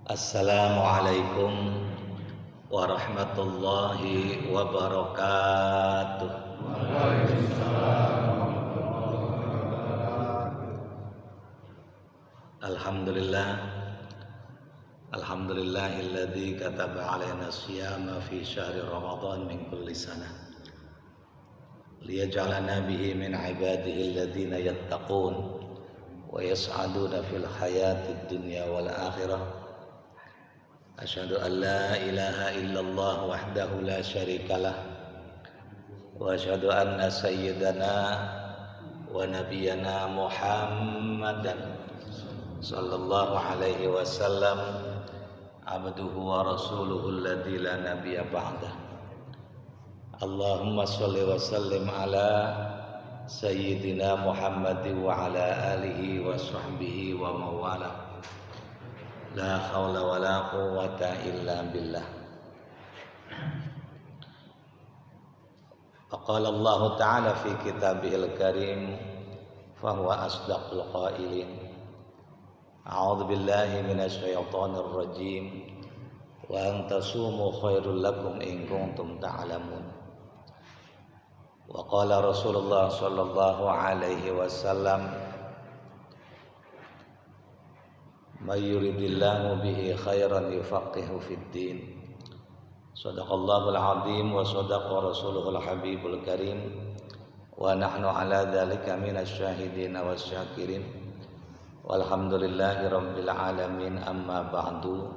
Assalamualaikum warahmatullahi wabarakatuh. Alhamdulillah, alhamdulillahilladzi kataba alaina siyama fi syahri Ramadan min kulli sanah liyaj'alana bihi min ibadihi alladzina yattaqun wa yas'aduna fil hayatid dunya wal akhirah. Asyhadu an la ilaha illallah wahdahu la syarikalah wa asyhadu anna sayyidana wa nabiyyana Muhammadan sallallahu alaihi wasallam abduhu wa rasuluhu alladzi la nabiyya ba'dah. Allahumma shalli wa sallim ala sayyidina Muhammadin wa ala alihi wa sahbihi wa mawala. La haula wa la quwwata illa billah. Qala Allah Ta'ala fi kitabihil karim fa huwa asdaqul qailin. A'udzu billahi minasy syaithanir rajim. Wa an tasumu khairul lakum in kuntum ta'lamun. Wa qala Rasulullah sallallahu alaihi wasallam, may yuridillahu bihi khairan yufaqihu fid din. Shadaqallahul azim wa shadaqa rasuluhul habibul karim wa nahnu ala dzalika minasy syahidin wasyakirin walhamdulillahi rabbil alamin. Amma ba'du.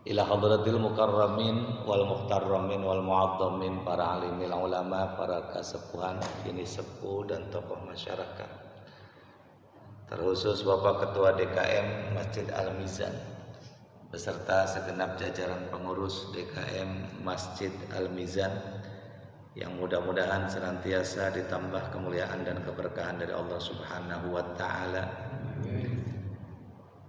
Ila hadratil mukarramin wal muhtarramin wal mu'azzamin, para alimil ulama, para kasepuhan, bini sepuh dan tokoh masyarakat, terkhusus Bapak Ketua DKM Masjid Al-Mizan beserta segenap jajaran pengurus DKM Masjid Al-Mizan yang mudah-mudahan senantiasa ditambah kemuliaan dan keberkahan dari Allah Subhanahu wa taala.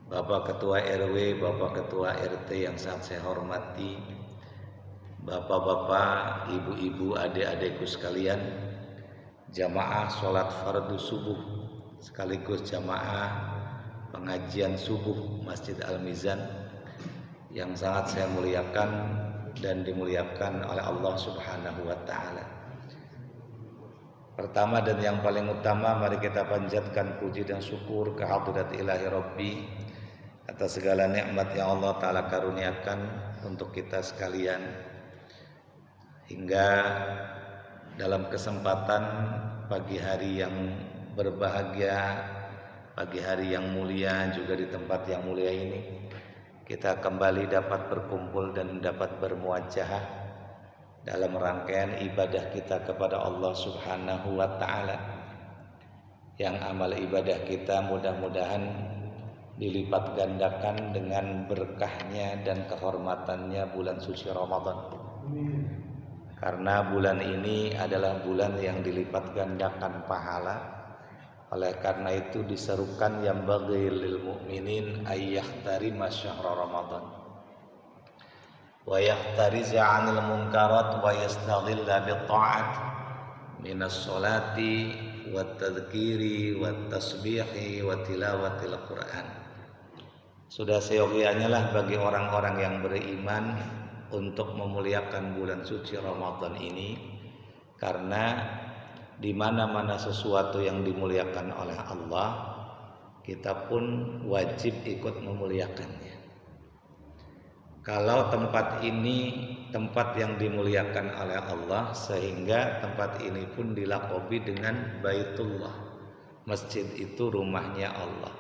Bapak Ketua RW, Bapak Ketua RT yang sangat saya hormati, Bapak-bapak, ibu-ibu, adik-adikku sekalian, jamaah sholat fardu subuh sekaligus jamaah pengajian subuh Masjid Al-Mizan yang sangat saya muliakan dan dimuliakan oleh Allah Subhanahu wa taala. Pertama dan yang paling utama, mari kita panjatkan puji dan syukur kehadirat ilahi Rabbi atas segala nikmat yang Allah taala karuniakan untuk kita sekalian, hingga dalam kesempatan pagi hari yang berbahagia, pagi hari yang mulia, juga di tempat yang mulia ini kita kembali dapat berkumpul dan dapat bermuajahah dalam rangkaian ibadah kita kepada Allah Subhanahu wa taala, yang amal ibadah kita mudah-mudahan dilipat gandakan dengan berkahnya dan kehormatannya bulan suci Ramadan. Karena bulan ini adalah bulan yang dilipat gandakan pahala. Oleh karena itu diserukan yang bagi lil mu'minin ayyahtarima syahra Ramadan wa yahtariza 'anil munkarat wa yastaghilla bi ta'at minas sholati wat tadhkiri wat tasbihi wa tilawatil Qur'an. Sudah seyogianya lah bagi orang-orang yang beriman untuk memuliakan bulan suci Ramadan ini, karena di mana-mana sesuatu yang dimuliakan oleh Allah, kita pun wajib ikut memuliakannya. Kalau tempat ini tempat yang dimuliakan oleh Allah, sehingga tempat ini pun dilakobi dengan Baitullah. Masjid itu rumahnya Allah.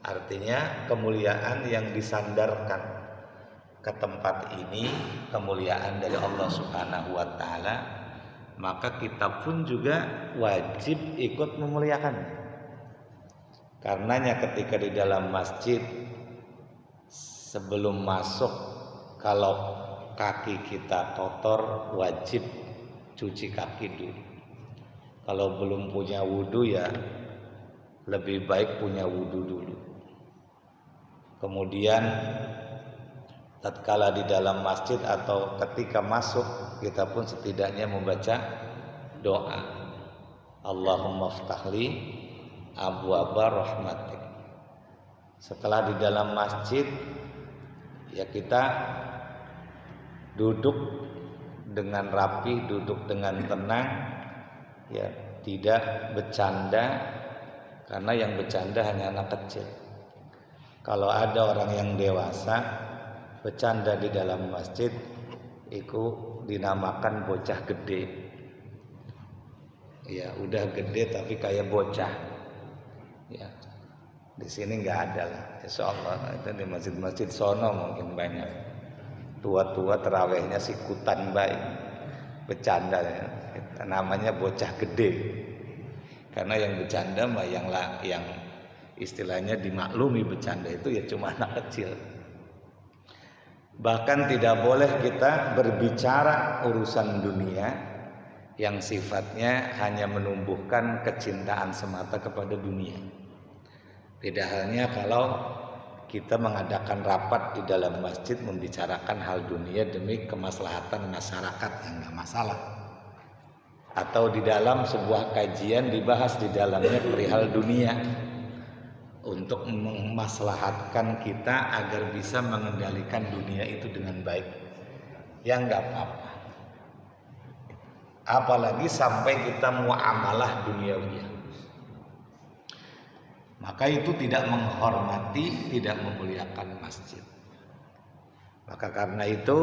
Artinya kemuliaan yang disandarkan ke tempat ini, kemuliaan dari Allah Subhanahu wa taala, maka kita pun juga wajib ikut memuliakannya. Karenanya ketika di dalam masjid, sebelum masuk, kalau kaki kita kotor, wajib cuci kaki dulu. Kalau belum punya wudu, ya lebih baik punya wudu dulu. Kemudian tatkala di dalam masjid atau ketika masuk, kita pun setidaknya membaca doa, Allahumma ftahli abwaba rahmatik. Setelah di dalam masjid, ya kita duduk dengan rapi, duduk dengan tenang, ya tidak bercanda, karena yang bercanda hanya anak kecil. Kalau ada orang yang dewasa bercanda di dalam masjid, itu dinamakan bocah gede. Ya udah gede tapi kayak bocah. Ya di sini nggak ada lah, insya Allah. Itu di masjid-masjid sono mungkin banyak. Tua-tua terawihnya sikutan baik, bercanda ya. Namanya bocah gede. Karena yang bercanda mah yang istilahnya dimaklumi bercanda itu ya cuma anak kecil. Bahkan tidak boleh kita berbicara urusan dunia yang sifatnya hanya menumbuhkan kecintaan semata kepada dunia. Tidak halnya kalau kita mengadakan rapat di dalam masjid membicarakan hal dunia demi kemaslahatan masyarakat, yang nggak masalah. Atau di dalam sebuah kajian dibahas di dalamnya perihal dunia untuk memaslahatkan kita agar bisa mengendalikan dunia itu dengan baik, ya nggak apa-apa. Apalagi sampai kita muamalah duniawi, maka itu tidak menghormati, tidak memuliakan masjid. Maka karena itu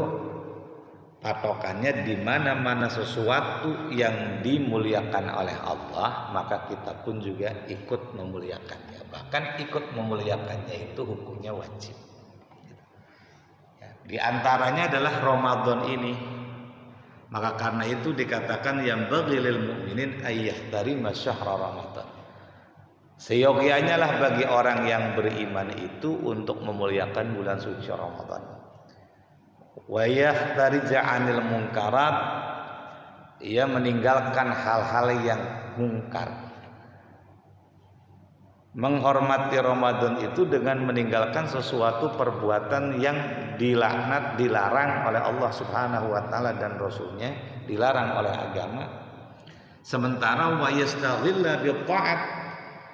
patokannya di mana-mana sesuatu yang dimuliakan oleh Allah, maka kita pun juga ikut memuliakannya. Bahkan ikut memuliakannya itu hukumnya wajib. Di antaranya adalah Ramadan ini. Maka karena itu dikatakan yang bagilil mu'minin ayyahtarima syahra Ramadan. Seyogyanya lah bagi orang yang beriman itu untuk memuliakan bulan suci Ramadan. Wa yahtarija 'anil munkarat, ia meninggalkan hal-hal yang mungkar. Menghormati Ramadan itu dengan meninggalkan sesuatu perbuatan yang dilaknat, dilarang oleh Allah Subhanahu wa taala dan Rasulnya, dilarang oleh agama. Sementara wa yastaghilla bi ta'at,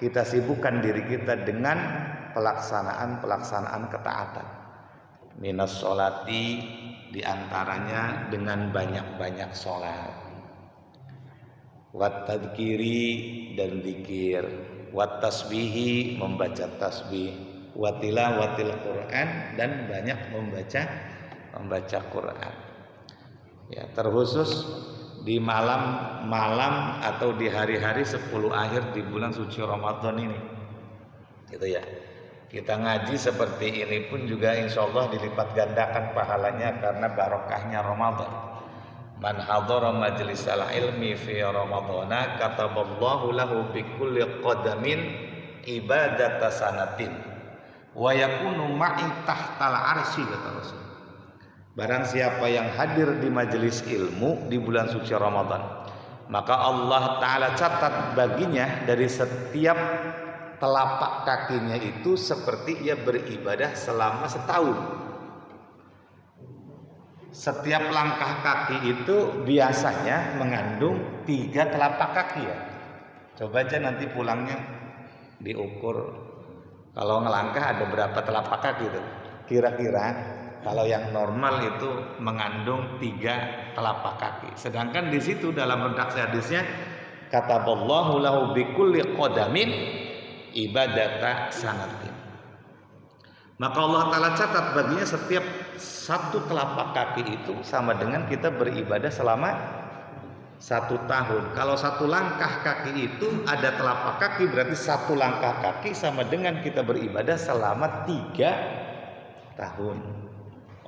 kita sibukkan diri kita dengan pelaksanaan ketaatan. Minas sholati, diantaranya dengan banyak-banyak sholat, wat tadkiri, dan zikir, wat tasbihi, membaca tasbih, wat tilawatil Quran, dan banyak membaca Quran. Ya, terkhusus di malam-malam atau di hari-hari 10 akhir di bulan suci Ramadan ini, gitu ya. Kita ngaji seperti ini pun juga insya Allah dilipat gandakan pahalanya karena barokahnya Ramadan. Man hadhara majlisal ilmi fi Ramadana kataballahu lahu bi kulli qadamin ibadata sanatin wa yakunu ma'i tahtal arsy, kata Rasul. Barang siapa yang hadir di majelis ilmu di bulan suci Ramadan, maka Allah Ta'ala catat baginya dari setiap telapak kakinya itu seperti ia beribadah selama setahun. Setiap langkah kaki itu biasanya mengandung 3 telapak kaki ya. Coba aja nanti pulangnya diukur, kalau ngelangkah ada berapa telapak kaki itu. Kira-kira kalau yang normal itu mengandung 3 telapak kaki. Sedangkan di situ dalam redaksi hadisnya kataballahu lahu bikulli qadamin ibadata sanatin. Maka Allah Ta'ala catat baginya setiap 1 telapak kaki itu sama dengan kita beribadah selama 1 tahun. Kalau 1 langkah kaki itu ada telapak kaki, berarti 1 langkah kaki sama dengan kita beribadah selama 3 tahun.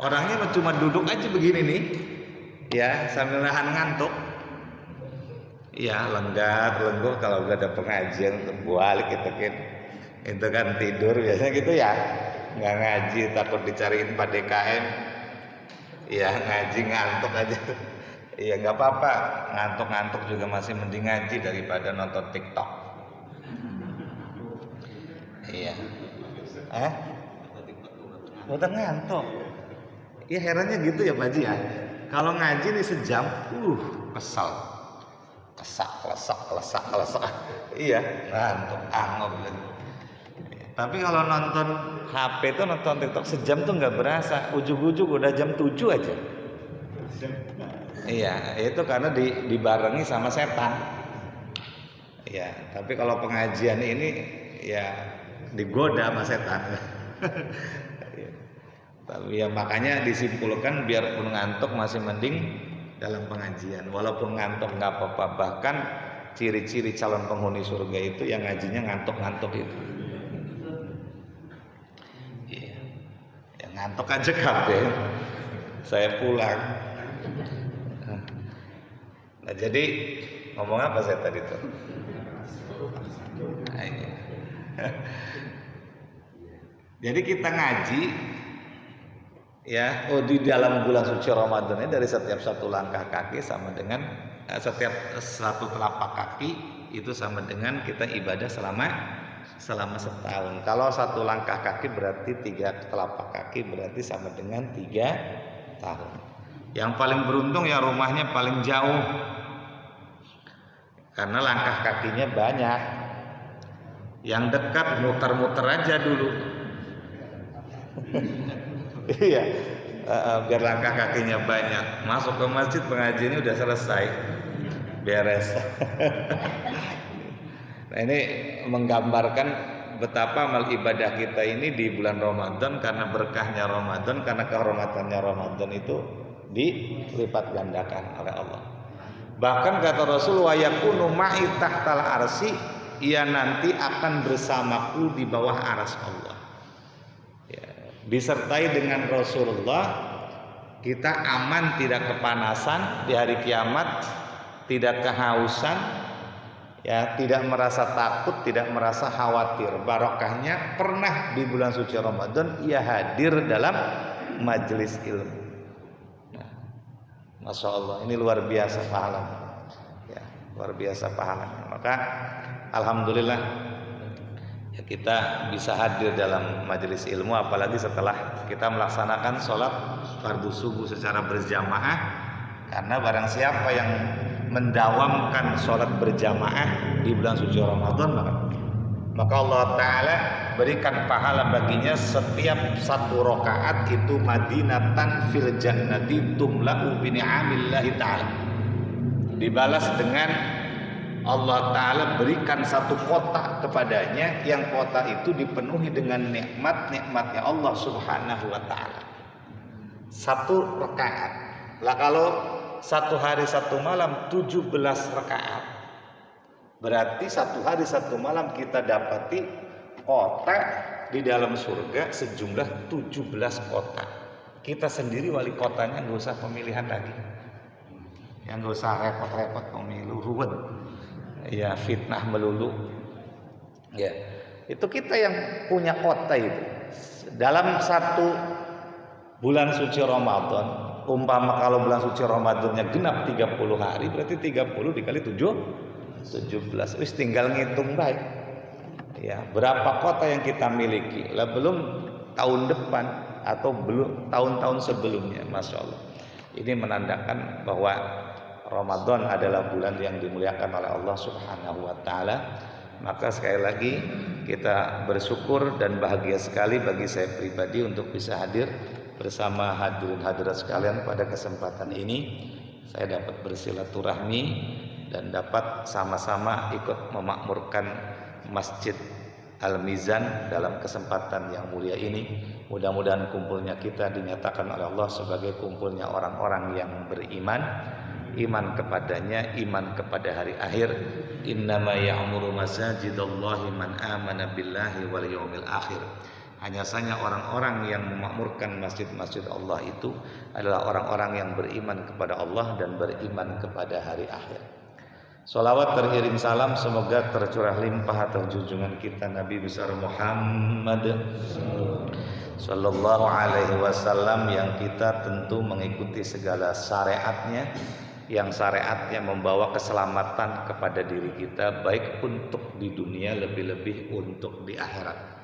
Orangnya cuma duduk aja begini nih, ya, sambil nahan ngantuk. Ya, lenggak kalau udah ada pengajian balik gitu kan. Itu kan tidur biasanya gitu ya. Nggak ngaji takut dicariin Pak DKM. Ya, ngaji ngantuk aja. Iya, nggak apa-apa. Ngantuk-ngantuk juga masih mending ngaji daripada nonton TikTok. Iya. Udah ngantuk. Ya herannya gitu ya Pak Haji ya. Kalau ngaji nih sejam, kesal. Klesak. Iya, ngantuk, angop lagi. Tapi kalau nonton HP itu nonton TikTok sejam tuh nggak berasa. Ujug-ujug udah jam 7 aja. Iya, itu karena dibarengi sama setan. Iya, tapi kalau pengajian ini ya digoda sama setan. Tapi ya makanya disimpulkan biarpun ngantuk masih mending dalam pengajian. Walaupun ngantuk nggak apa-apa. Bahkan ciri-ciri calon penghuni surga itu yang ngajinya ngantuk-ngantuk itu. Ngantuk aja kabeh saya pulang. Nah, jadi ngomong apa saya tadi tuh? Nah, ini. Jadi kita ngaji ya, di dalam bulan suci Ramadan ini dari setiap satu langkah kaki sama dengan setiap satu telapak kaki itu sama dengan kita ibadah selama setahun. Kalau satu langkah kaki berarti 3 telapak kaki berarti sama dengan 3 tahun. Yang paling beruntung ya rumahnya paling jauh, karena langkah kakinya banyak. Yang dekat muter-muter aja dulu. Iya, biar langkah kakinya banyak. Masuk ke masjid pengajiannya udah selesai, beres. Nah, ini menggambarkan betapa amal ibadah kita ini di bulan Ramadan, karena berkahnya Ramadan, karena kehormatannya Ramadan itu dilipat gandakan oleh Allah. Bahkan kata Rasul, wa yakunu ma'i tahtal arsy, ia nanti akan bersamaku di bawah aras Allah. Ya, disertai dengan Rasulullah kita aman, tidak kepanasan di hari kiamat, tidak kehausan. Ya, tidak merasa takut, tidak merasa khawatir. Barokahnya pernah di bulan suci Ramadan ia hadir dalam majelis ilmu. Nah, Masya Allah, ini luar biasa pahalanya. Ya, luar biasa pahalanya. Maka alhamdulillah ya, kita bisa hadir dalam majelis ilmu, apalagi setelah kita melaksanakan sholat fardu subuh secara berjamaah. Karena barang siapa yang mendawamkan sholat berjamaah di bulan suci Ramadan, maka Allah Ta'ala berikan pahala baginya setiap 1 rakaat itu madinatan fil jannati tumla'u bi ni'amillahi ta'ala. Dibalas dengan Allah Ta'ala berikan 1 kota kepadanya, yang kota itu dipenuhi dengan nikmat-nikmatnya Allah Subhanahu wa Ta'ala. 1 rakaat. Lah kalau 1 hari 1 malam 17 rakaat, berarti 1 hari 1 malam kita dapati kota di dalam surga sejumlah 17 kota. Kita sendiri wali kotanya, nggak usah pemilihan lagi, yang nggak usah repot-repot pemilu ruwet, ya fitnah melulu. Ya, itu kita yang punya kota itu. Dalam 1 bulan suci Ramadan, umpama kalau bulan suci Ramadannya genap 30 hari, berarti 30 dikali 17. Wis tinggal ngitung baik. Ya, berapa kota yang kita miliki? Lah belum tahun depan atau belum tahun-tahun sebelumnya. Masya Allah. Ini menandakan bahwa Ramadan adalah bulan yang dimuliakan oleh Allah Subhanahu wa Ta'ala. Maka sekali lagi kita bersyukur dan bahagia sekali bagi saya pribadi untuk bisa hadir bersama hadirin hadirat sekalian pada kesempatan ini. Saya dapat bersilaturahmi dan dapat sama-sama ikut memakmurkan Masjid Al-Mizan dalam kesempatan yang mulia ini. Mudah-mudahan kumpulnya kita dinyatakan oleh Allah sebagai kumpulnya orang-orang yang beriman, iman kepadanya, iman kepada hari akhir. Innama ya'muru masajidallahi man amana billahi wal yawmil akhir. Hanya saja orang-orang yang memakmurkan masjid-masjid Allah itu adalah orang-orang yang beriman kepada Allah dan beriman kepada hari akhir. Sholawat teriring salam semoga tercurah limpah atas junjungan kita Nabi besar Muhammad Sallallahu Alaihi Wasallam, yang kita tentu mengikuti segala syariatnya, yang syariatnya membawa keselamatan kepada diri kita, baik untuk di dunia, lebih-lebih untuk di akhirat.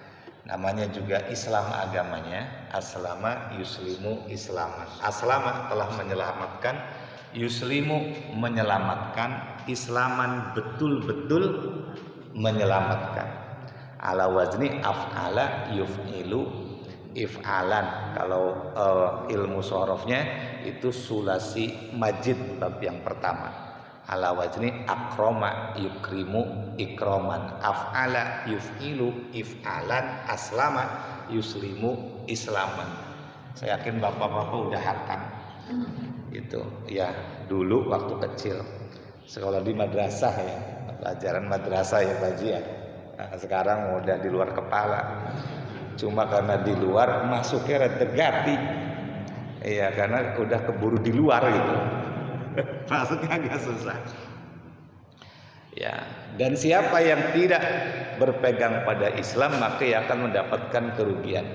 Namanya juga Islam agamanya, aslama yuslimu islaman. Aslama telah menyelamatkan, yuslimu menyelamatkan, islaman betul-betul menyelamatkan. ala wazni af'ala yuf'ilu if'alan. Kalau ilmu sorofnya itu sulasi majid bab yang pertama. Ala wazni akroma yukrimu ikroman, af'ala yuf'ilu if'alan, aslama yuslimu islaman. Saya yakin bapak-bapak udah hatam itu ya dulu waktu kecil sekolah di madrasah ya, pelajaran madrasah ya Pak Haji ya. Nah, sekarang udah di luar kepala, cuma karena di luar masuknya tegati iya, karena udah keburu di luar gitu masuknya agak susah ya. Dan siapa yang tidak berpegang pada Islam maka ia akan mendapatkan kerugian.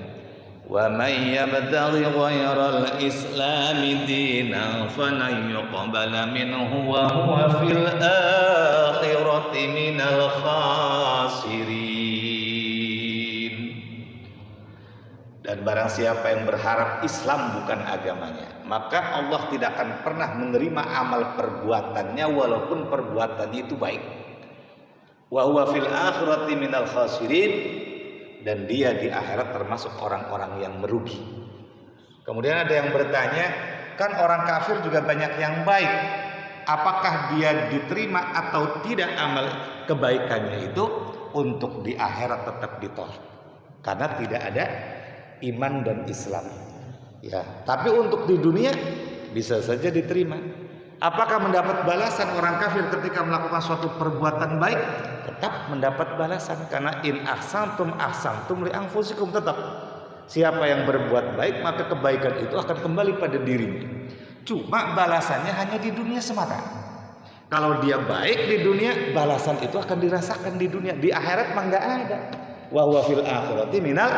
Wa may yabtaghi ghayral islami dinan falan yuqbala minhu wa huwa fil akhirati minal khasirin. Dan barang siapa yang berharap Islam bukan agamanya, maka Allah tidak akan pernah menerima amal perbuatannya walaupun perbuatannya itu baik. Wa huwa fil akhirati minal khasirin, dan dia di akhirat termasuk orang-orang yang merugi. Kemudian ada yang bertanya, kan orang kafir juga banyak yang baik, apakah dia diterima atau tidak amal kebaikannya itu? Untuk di akhirat tetap ditolak karena tidak ada iman dan Islam ya. Tapi untuk di dunia bisa saja diterima. Apakah mendapat balasan orang kafir ketika melakukan suatu perbuatan baik? Tetap mendapat balasan, karena in ahsantum ahsantum li anfusikum. Tetap siapa yang berbuat baik maka kebaikan itu akan kembali pada dirinya. Cuma balasannya hanya di dunia semata. Kalau dia baik di dunia, balasan itu akan dirasakan di dunia. Di akhirat mah enggak ada. Wa huwa fil akhirati minal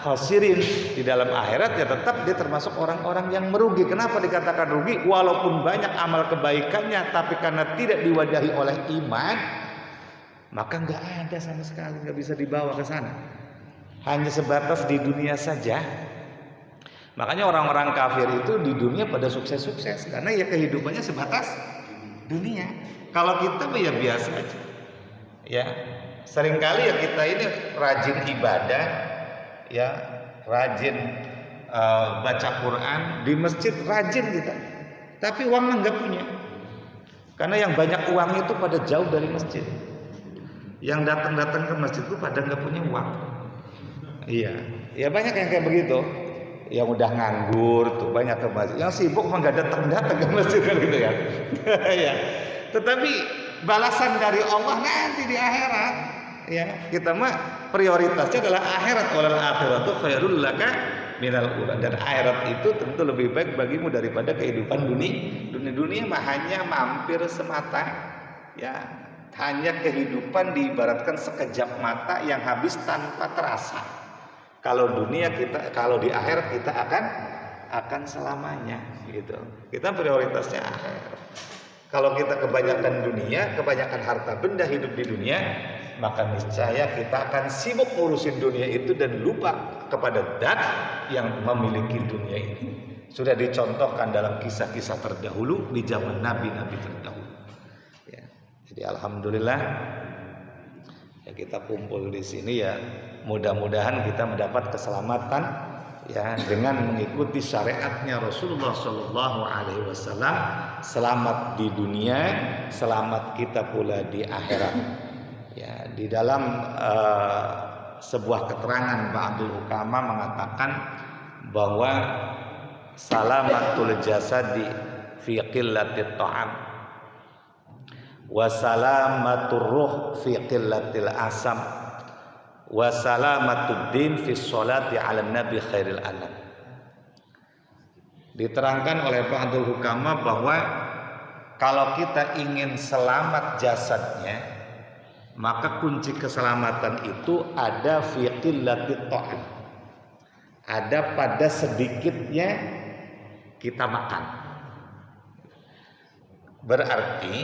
khasirin. Di dalam akhirat ya tetap dia termasuk orang-orang yang merugi. Kenapa dikatakan rugi? Walaupun banyak amal kebaikannya, tapi karena tidak diwadahi oleh iman, maka nggak ada sama sekali, nggak bisa dibawa ke sana. Hanya sebatas di dunia saja. Makanya orang-orang kafir itu di dunia pada sukses-sukses karena ya kehidupannya sebatas dunia. Kalau kita ya biasa aja. Ya, seringkali ya kita ini rajin ibadah, ya rajin baca Quran di masjid, rajin kita, tapi uangnya nggak punya, karena yang banyak uang itu pada jauh dari masjid. Yang datang-datang ke masjid itu pada nggak punya uang. Iya, ya banyak yang kayak begitu, yang udah nganggur tuh banyak ke masjid, yang sibuk mah nggak datang-datang ke masjid kan gitu ya. Ya, tetapi balasan dari Allah nanti di akhirat. Ya, kita mah prioritasnya adalah akhirat. Walal akhiratu khairul laka minal ula. Dan akhirat itu tentu lebih baik bagimu daripada kehidupan dunia. Dunia mah hanya mampir semata. Ya, hanya kehidupan diibaratkan sekejap mata yang habis tanpa terasa. Kalau dunia kita, kalau di akhirat kita akan selamanya gitu. Kita prioritasnya akhirat. Kalau kita kebanyakan dunia, kebanyakan harta benda hidup di dunia, maka niscaya kita akan sibuk ngurusin dunia itu dan lupa kepada zat yang memiliki dunia ini. Sudah dicontohkan dalam kisah-kisah terdahulu di zaman nabi-nabi terdahulu. Ya, jadi alhamdulillah ya kita kumpul di sini ya, mudah-mudahan kita mendapat keselamatan ya dengan mengikuti syariatnya Rasulullah Shallallahu Alaihi Wasallam. Selamat di dunia, selamat kita pula di akhirat. Ya, di dalam sebuah keterangan ba'dul hukama mengatakan bahwa salamatul jasadi fi qillatit ta'am wa salamatur ruh fi qillatil asam wa salamatud din fi sholati ala nabi khairil anam. Diterangkan oleh ba'dul hukama bahwa kalau kita ingin selamat jasadnya, maka kunci keselamatan itu ada fi qillatit ta'am, ada pada sedikitnya kita makan. Berarti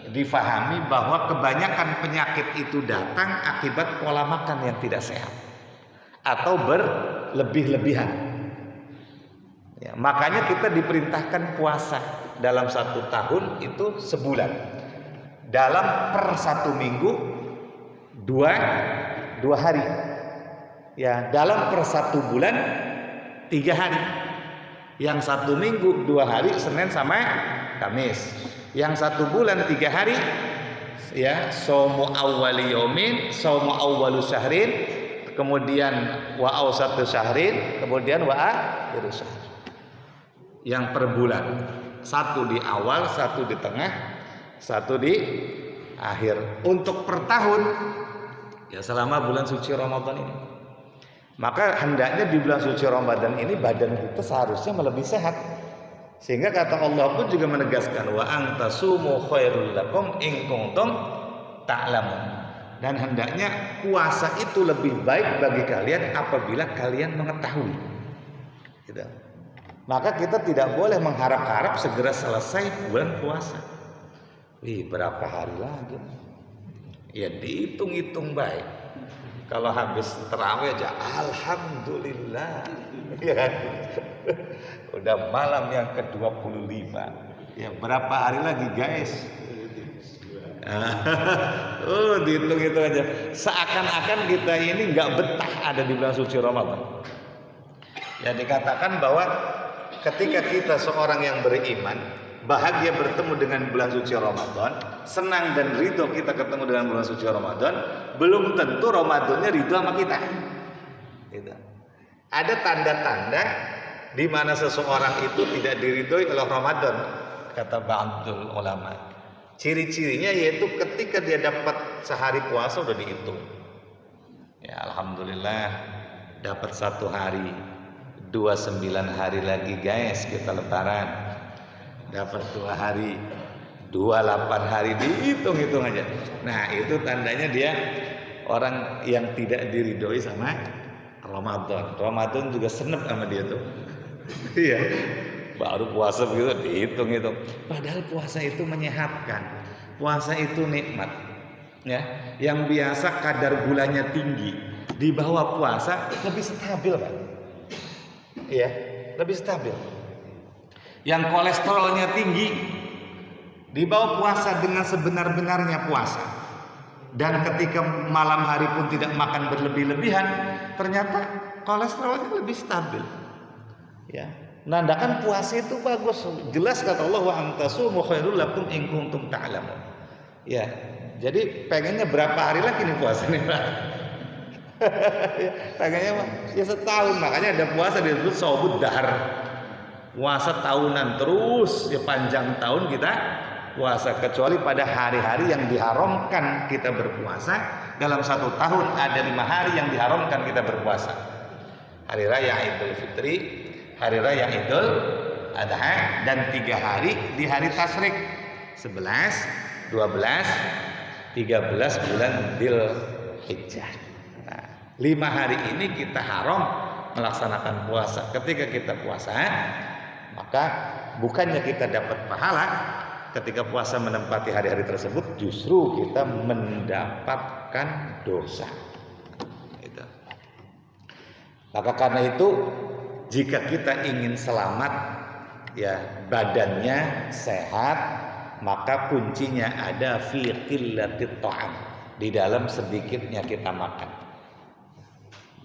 difahami bahwa kebanyakan penyakit itu datang akibat pola makan yang tidak sehat atau berlebih-lebihan. Ya, makanya kita diperintahkan puasa dalam 1 tahun itu sebulan. Dalam per 1 minggu 2 2 hari. Ya, dalam per 1 bulan 3 hari. Yang 1 minggu 2 hari, Senin sama Kamis. Yang 1 bulan 3 hari, ya, saumu awwali yaumin, saumu awwalu syahrin, kemudian wa awsatu syahrin, kemudian wa akhiru syahr. Yang per bulan, 1 di awal, 1 di tengah, 1 di akhir. Untuk per tahun, ya selama bulan suci Ramadan ini. Maka hendaknya di bulan suci Ramadan ini badan kita seharusnya lebih sehat. Sehingga kata Allah pun juga menegaskan wa antasumu khairul lakum in kuntum ta'lamun. Dan hendaknya puasa itu lebih baik bagi kalian apabila kalian mengetahui. Gitu. Maka kita tidak boleh mengharap-harap segera selesai bulan puasa. Berapa hari lagi? Ya dihitung-hitung baik. Kalau habis terawih aja, alhamdulillah. Ya, udah malam yang ke-25. Ya, berapa hari lagi, guys? Dihitung-hitung aja. Seakan-akan kita ini nggak betah ada di bulan suci Ramadan. Ya, dikatakan bahwa ketika kita seorang yang beriman bahagia bertemu dengan bulan suci Ramadan, senang dan ridho kita ketemu dengan bulan suci Ramadan, belum tentu Ramadannya ridho sama kita. Gitu. Ada tanda-tanda di mana seseorang itu tidak diridhoi oleh Ramadan, kata ba'dul ulama. Ciri-cirinya yaitu ketika dia dapat sehari puasa udah dihitung. Ya alhamdulillah dapat 1 hari, 29 hari lagi guys kita lebaran. Dapat 2 hari, 28 hari, dihitung-hitung aja. Nah itu tandanya dia orang yang tidak diridhoi sama Ramadan. Ramadan juga senep sama dia tuh. Iya, baru puasa begitu dihitung-hitung. Padahal puasa itu menyehatkan, puasa itu nikmat. Ya, yang biasa kadar gulanya tinggi, di bawah puasa lebih stabil, Pak. Iya, lebih stabil. Yang kolesterolnya tinggi di bawah puasa dengan sebenar-benarnya puasa, dan ketika malam hari pun tidak makan berlebih-lebihan, ternyata kolesterolnya lebih stabil. Ya, menandakan puasa itu bagus. Jelas kata Allah wa antasumu khairul lakum in kuntum ta'lamun. Ya, jadi pengennya berapa hari lagi nih puasa nih, Pak? Pengennya ya setahun, makanya ada puasa disebut shaubud dahr. Puasa tahunan terus, ya panjang tahun kita puasa, kecuali pada hari-hari yang diharamkan kita berpuasa. Dalam 1 tahun ada 5 hari yang diharamkan kita berpuasa. Hari raya Idul Fitri, hari raya Idul Adha, dan 3 hari di hari tasyrik 11, 12, 13 bulan Dzulhijjah. Nah, 5 hari ini kita haram melaksanakan puasa. Ketika kita puasa, maka bukannya kita dapat pahala ketika puasa menempati hari-hari tersebut, justru kita mendapatkan dosa. Gitu. Maka karena itu, jika kita ingin selamat, ya badannya sehat, maka kuncinya ada fi qillatit ta'am, di dalam sedikitnya kita makan.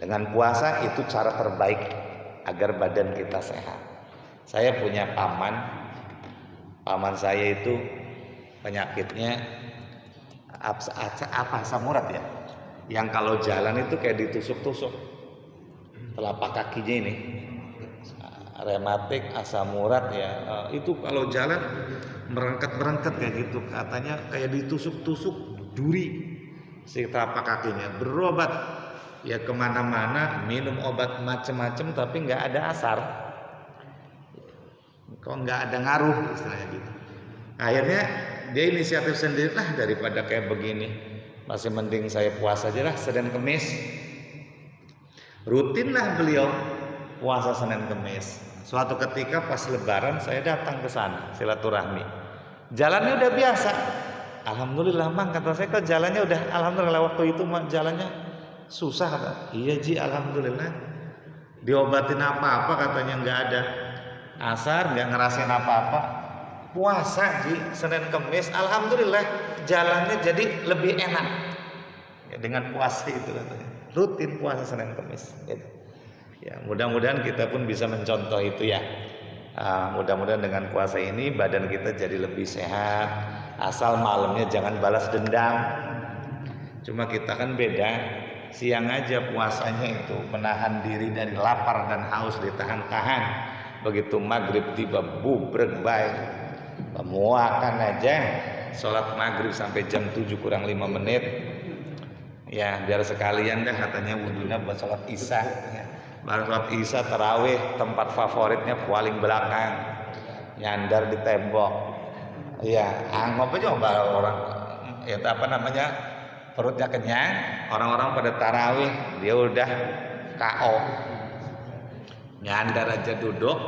Dengan puasa itu cara terbaik agar badan kita sehat. Saya punya paman saya itu penyakitnya asam urat ya, yang kalau jalan itu kayak ditusuk-tusuk telapak kakinya ini, rematik, asam urat ya, itu kalau jalan merengket kayak gitu, katanya kayak ditusuk-tusuk duri si telapak kakinya. Berobat ya kemana-mana, minum obat macem-macem tapi nggak ada asar. Kok nggak ada ngaruh istilahnya gitu. Akhirnya dia inisiatif sendiri, lah daripada kayak begini masih mending saya puasa aja lah Senin Kemis. Rutinlah beliau puasa Senin Kemis. Suatu ketika pas Lebaran saya datang ke sana silaturahmi. Jalannya udah biasa. Alhamdulillah mang, kata saya, kok jalannya udah alhamdulillah. Waktu itu jalannya susah kata. Iya Ji, alhamdulillah. Diobatin apa-apa katanya nggak ada. Asar nggak ngerasain apa-apa. Puasa Ji Senin Kemis, alhamdulillah jalannya jadi lebih enak. Ya, dengan puasa itu katanya. Rutin puasa Senin Kamis. Gitu. Ya, mudah-mudahan kita pun bisa mencontoh itu ya. Mudah-mudahan dengan puasa ini badan kita jadi lebih sehat. Asal malamnya jangan balas dendam. Cuma kita kan beda. Siang aja puasanya itu menahan diri dari lapar dan haus ditahan-tahan. Begitu maghrib tiba bubrek baik. Pemuakan aja. Sholat maghrib sampai jam 7 kurang 5 menit. Ya biar sekalian dah katanya wudunya buat sholat isya. Ya. Baru sholat isya tarawih tempat favoritnya paling belakang, nyandar di tembok. Ya anggap aja orang ya apa namanya perutnya kenyang, orang-orang pada tarawih dia udah KO, nyandar aja duduk.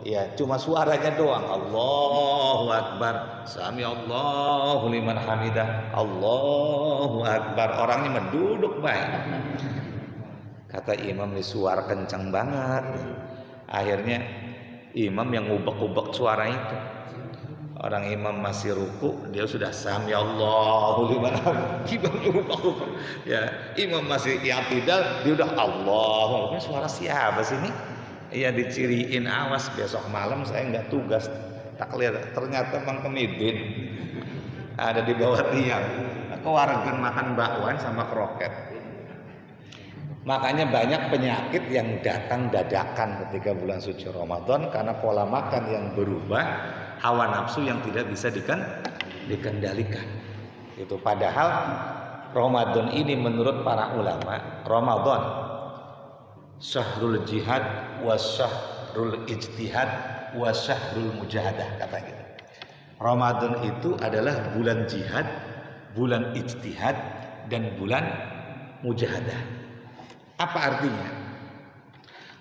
Ya cuma suaranya doang, Allahu Akbar, Sami Allahu liman hamidah, Allahu Akbar, orangnya menduduk baik. Kata imam ini suara kencang banget. Akhirnya imam yang ubek-ubek suara itu. Orang imam masih ruku, dia sudah sami Allahu liman hamidah. Ya, imam masih i'tidal, dia udah Allahu. Suara siapa sih ini? Ya diciriin, awas besok malam saya nggak tugas taklir. Ternyata Mang Kemidin ada di bawah tiang. Kewargan makan bakwan sama kroket. Makanya banyak penyakit yang datang dadakan ketika bulan suci Ramadan karena pola makan yang berubah, hawa nafsu yang tidak bisa dikendalikan. Itu padahal Ramadan ini menurut para ulama, Ramadan syahrul jihad wa syahrul ijtihad wa syahrul mujahadah kata gitu. Ramadan itu adalah bulan jihad, bulan ijtihad dan bulan mujahadah. Apa artinya?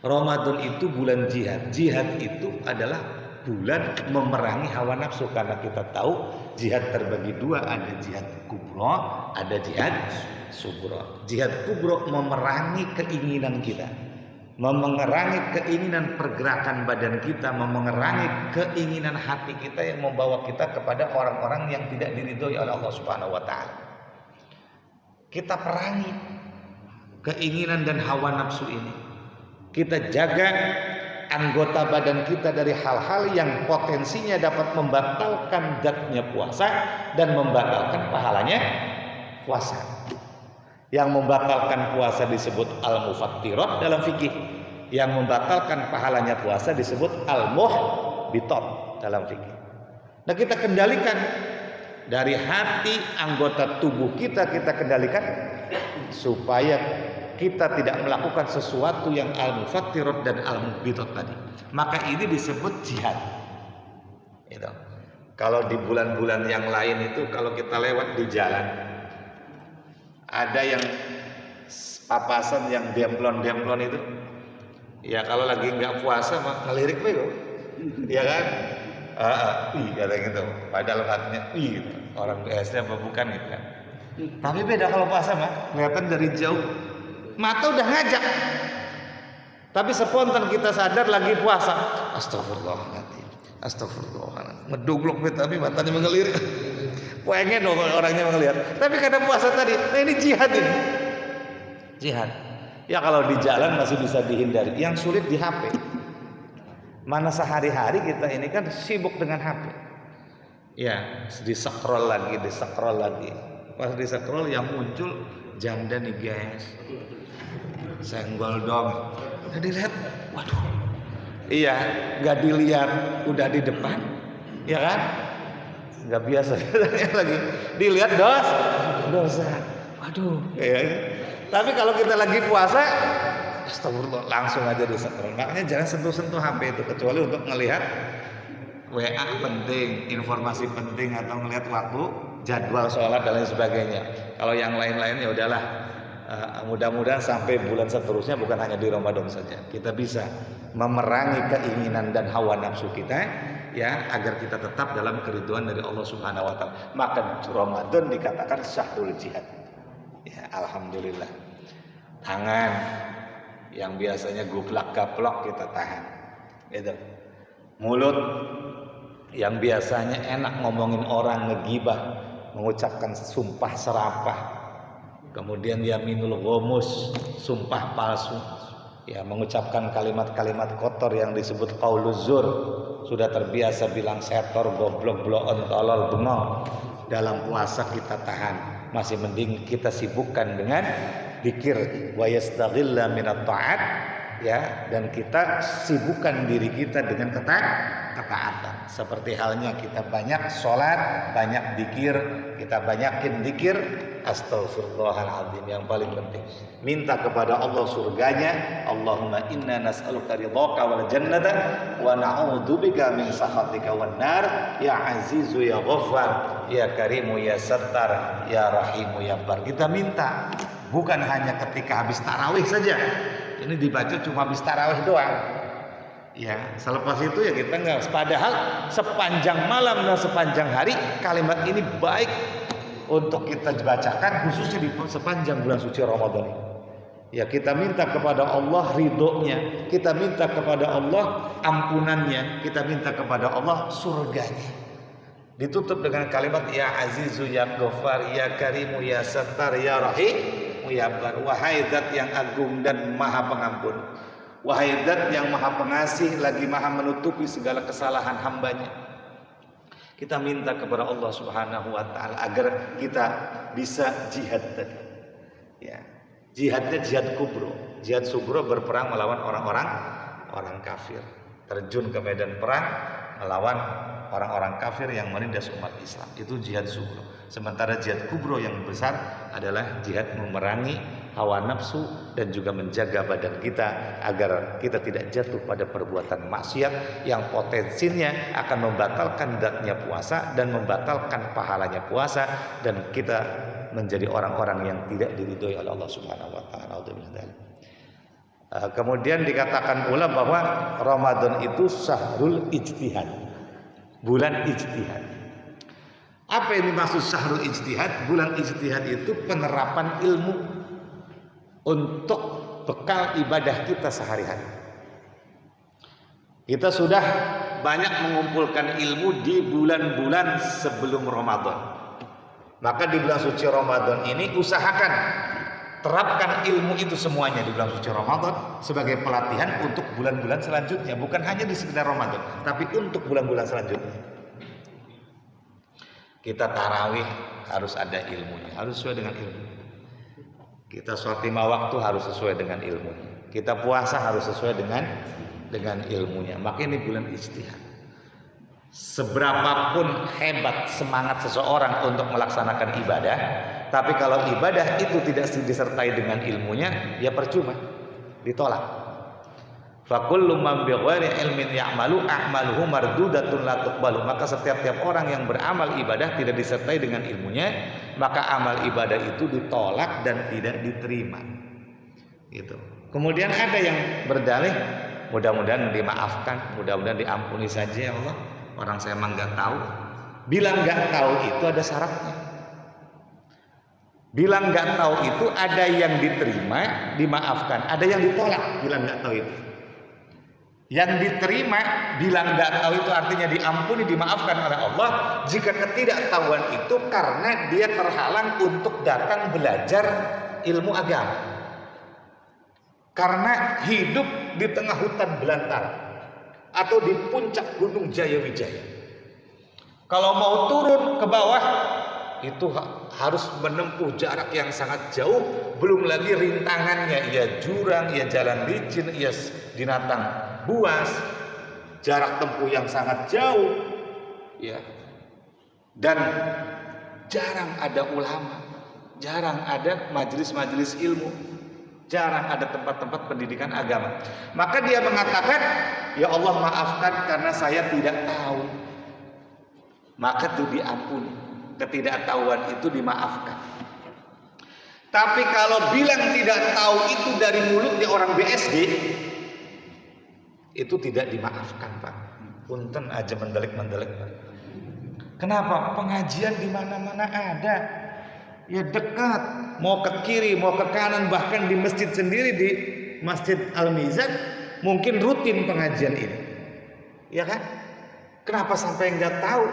Ramadan itu bulan jihad. Jihad itu adalah bulan memerangi hawa nafsu karena kita tahu jihad terbagi dua, ada jihad kubro, ada jihad subro. Jihad kubro memerangi keinginan kita, memerangi keinginan pergerakan badan kita, memerangi keinginan hati kita yang membawa kita kepada orang-orang yang tidak diridhoi oleh Allah Subhanahu wa taala. Kita perangi keinginan dan hawa nafsu ini. Kita jaga anggota badan kita dari hal-hal yang potensinya dapat membatalkan zatnya puasa dan membatalkan pahalanya puasa. Yang membatalkan puasa disebut al-mufattirat dalam fikih. Yang membatalkan pahalanya puasa disebut al-muhbitat dalam fikih. Nah, kita kendalikan dari hati, anggota tubuh kita kendalikan supaya kita tidak melakukan sesuatu yang al-mufattirat dan al-muhbitat tadi. Maka ini disebut jihad. Gitu. Kalau di bulan-bulan yang lain itu kalau kita lewat di jalan ada yang papasan yang demplon itu. Ya kalau lagi nggak puasa mah ngelirik bego. Ya kan? Kata gitu. Padahal hatinya, orang biasa apa bukan gitu kan. Tapi beda kalau puasa mah, kelihatan dari jauh. Mata udah ngajak. Tapi spontan kita sadar lagi puasa. Astagfirullahaladzim. Astagfirullahaladzim. Meduglok tapi matanya mengelirik. Pengen dong orangnya mengelihat. Tapi karena puasa tadi, nah ini jihad ini. Jihad. Ya kalau di jalan masih bisa dihindari. Yang sulit di HP. Mana sehari-hari kita ini kan sibuk dengan HP. Ya, di-scroll lagi. Pas di-scroll yang muncul janda nih guys. Senggol dong. Udah dilihat, waduh. Iya, nggak dilihat, udah di depan, ya kan? Nggak biasa lagi. Dilihat dosa. Waduh. Ya. Tapi kalau kita lagi puasa, astagfirullah, langsung aja di-scroll. Makanya jangan sentuh-sentuh HP itu kecuali untuk ngelihat WA penting, informasi penting atau ngelihat waktu, jadwal sholat dan lain sebagainya. Kalau yang lain-lain ya udahlah. Mudah-mudahan sampai bulan seterusnya bukan hanya di Ramadan saja kita bisa memerangi keinginan dan hawa nafsu kita ya agar kita tetap dalam keridhaan dari Allah Subhanahu wa taala. Maka Ramadan dikatakan syahrul jihad. Ya alhamdulillah. Tangan yang biasanya guplak-gaplok kita tahan. Gitu. Mulut yang biasanya enak ngomongin orang, ngegibah, mengucapkan sumpah serapah. kemudian yaminul ghamus, sumpah palsu, ya, mengucapkan kalimat-kalimat kotor yang disebut qauluz zur, sudah terbiasa bilang setor, goblok, bloon, tolol, bengong. Dalam puasa kita tahan, masih mending kita sibukkan dengan dzikir, wa yastaghilla minat ta'at, ya, dan kita sibukkan diri kita dengan ketaatan. Seperti halnya kita banyak sholat, banyak dzikir, kita banyakin dzikir. Astaghfirullahaladzim, yang paling penting minta kepada Allah surganya. Allahumma inna nas'aluka ridhaka wal jannata wa na'udzubika min sakhatika wan nar, ya azizu ya ghaffar, ya karimu ya sattar, ya rahimu ya bar. Kita minta bukan hanya ketika habis tarawih saja. Ini dibaca cuma habis tarawih doang, ya, selepas itu ya kita enggak. Padahal sepanjang malam dan sepanjang hari kalimat ini baik untuk kita bacakan, khususnya di sepanjang bulan suci Ramadan. Ya, kita minta kepada Allah ridhonya, kita minta kepada Allah ampunannya, kita minta kepada Allah surganya. Ditutup dengan kalimat ya azizu ya ghaffar, ya karimu ya sattar, ya rahim ya bar. Wahai zat yang agung dan maha pengampun, wahai zat yang maha pengasih lagi maha menutupi segala kesalahan hambanya. Kita minta kepada Allah Subhanahu wa taala agar kita bisa jihad tadi. Ya. Jihadnya jihad kubro. Jihad subro berperang melawan orang kafir. Terjun ke medan perang melawan orang-orang kafir yang menindas umat Islam. Itu jihad subro. Sementara jihad kubro yang besar adalah jihad memerangi hawa nafsu dan juga menjaga badan kita agar kita tidak jatuh pada perbuatan maksiat yang potensinya akan membatalkan zatnya puasa dan membatalkan pahalanya puasa, dan kita menjadi orang-orang yang tidak diridhoi oleh Allah Subhanahu wa taala. Kemudian dikatakan pula bahwa Ramadan itu syahrul ijtihad, bulan ijtihad. Apa yang dimaksud syahrul ijtihad? Bulan ijtihad itu penerapan ilmu untuk bekal ibadah kita sehari-hari. Kita sudah banyak mengumpulkan ilmu di bulan-bulan sebelum Ramadan. Maka di bulan suci Ramadan ini usahakan terapkan ilmu itu semuanya di bulan suci Ramadan sebagai pelatihan untuk bulan-bulan selanjutnya, bukan hanya di sekedar Ramadan, tapi untuk bulan-bulan selanjutnya. Kita tarawih harus ada ilmunya, harus sesuai dengan ilmu. Kita sholat 5 waktu harus sesuai dengan ilmunya. Kita puasa harus sesuai dengan ilmunya. Maka ini bulan ijtihad. Seberapapun hebat semangat seseorang untuk melaksanakan ibadah, tapi kalau ibadah itu tidak disertai dengan ilmunya, ya percuma, ditolak. Fakullu man bighairi ilmin ya'malu a'maluhu mardudatun la tuqbalu. Maka setiap orang yang beramal ibadah tidak disertai dengan ilmunya, maka amal ibadah itu ditolak dan tidak diterima. Gitu. Kemudian ada yang berdalih, mudah-mudahan dimaafkan, mudah-mudahan diampuni saja ya Allah. Orang saya emang nggak tahu. Bilang nggak tahu itu ada syaratnya. Bilang nggak tahu itu ada yang diterima, dimaafkan, ada yang ditolak. Bilang nggak tahu itu. Yang diterima, bilang nggak tahu itu artinya diampuni, dimaafkan oleh Allah jika ketidaktahuan itu karena dia terhalang untuk datang belajar ilmu agama, karena hidup di tengah hutan belantara atau di puncak gunung Jayawijaya. Kalau mau turun ke bawah itu harus menempuh jarak yang sangat jauh, belum lagi rintangannya, ya jurang, ya jalan licin, ya binatang buas, jarak tempuh yang sangat jauh, ya. Dan jarang ada ulama, jarang ada majelis-majelis ilmu, jarang ada tempat-tempat pendidikan agama. Maka dia mengatakan, ya Allah maafkan karena saya tidak tahu. Maka itu diampuni, ketidaktahuan itu dimaafkan. Tapi kalau bilang tidak tahu itu dari mulutnya orang BSD, itu tidak dimaafkan, Pak. Punten aja mendelik-mendelik, Pak. Kenapa? Pengajian di mana-mana ada. Ya dekat, mau ke kiri, mau ke kanan, bahkan di masjid sendiri, di Masjid Al-Mizan mungkin rutin pengajian ini. Ya kan? Kenapa sampai enggak tahu?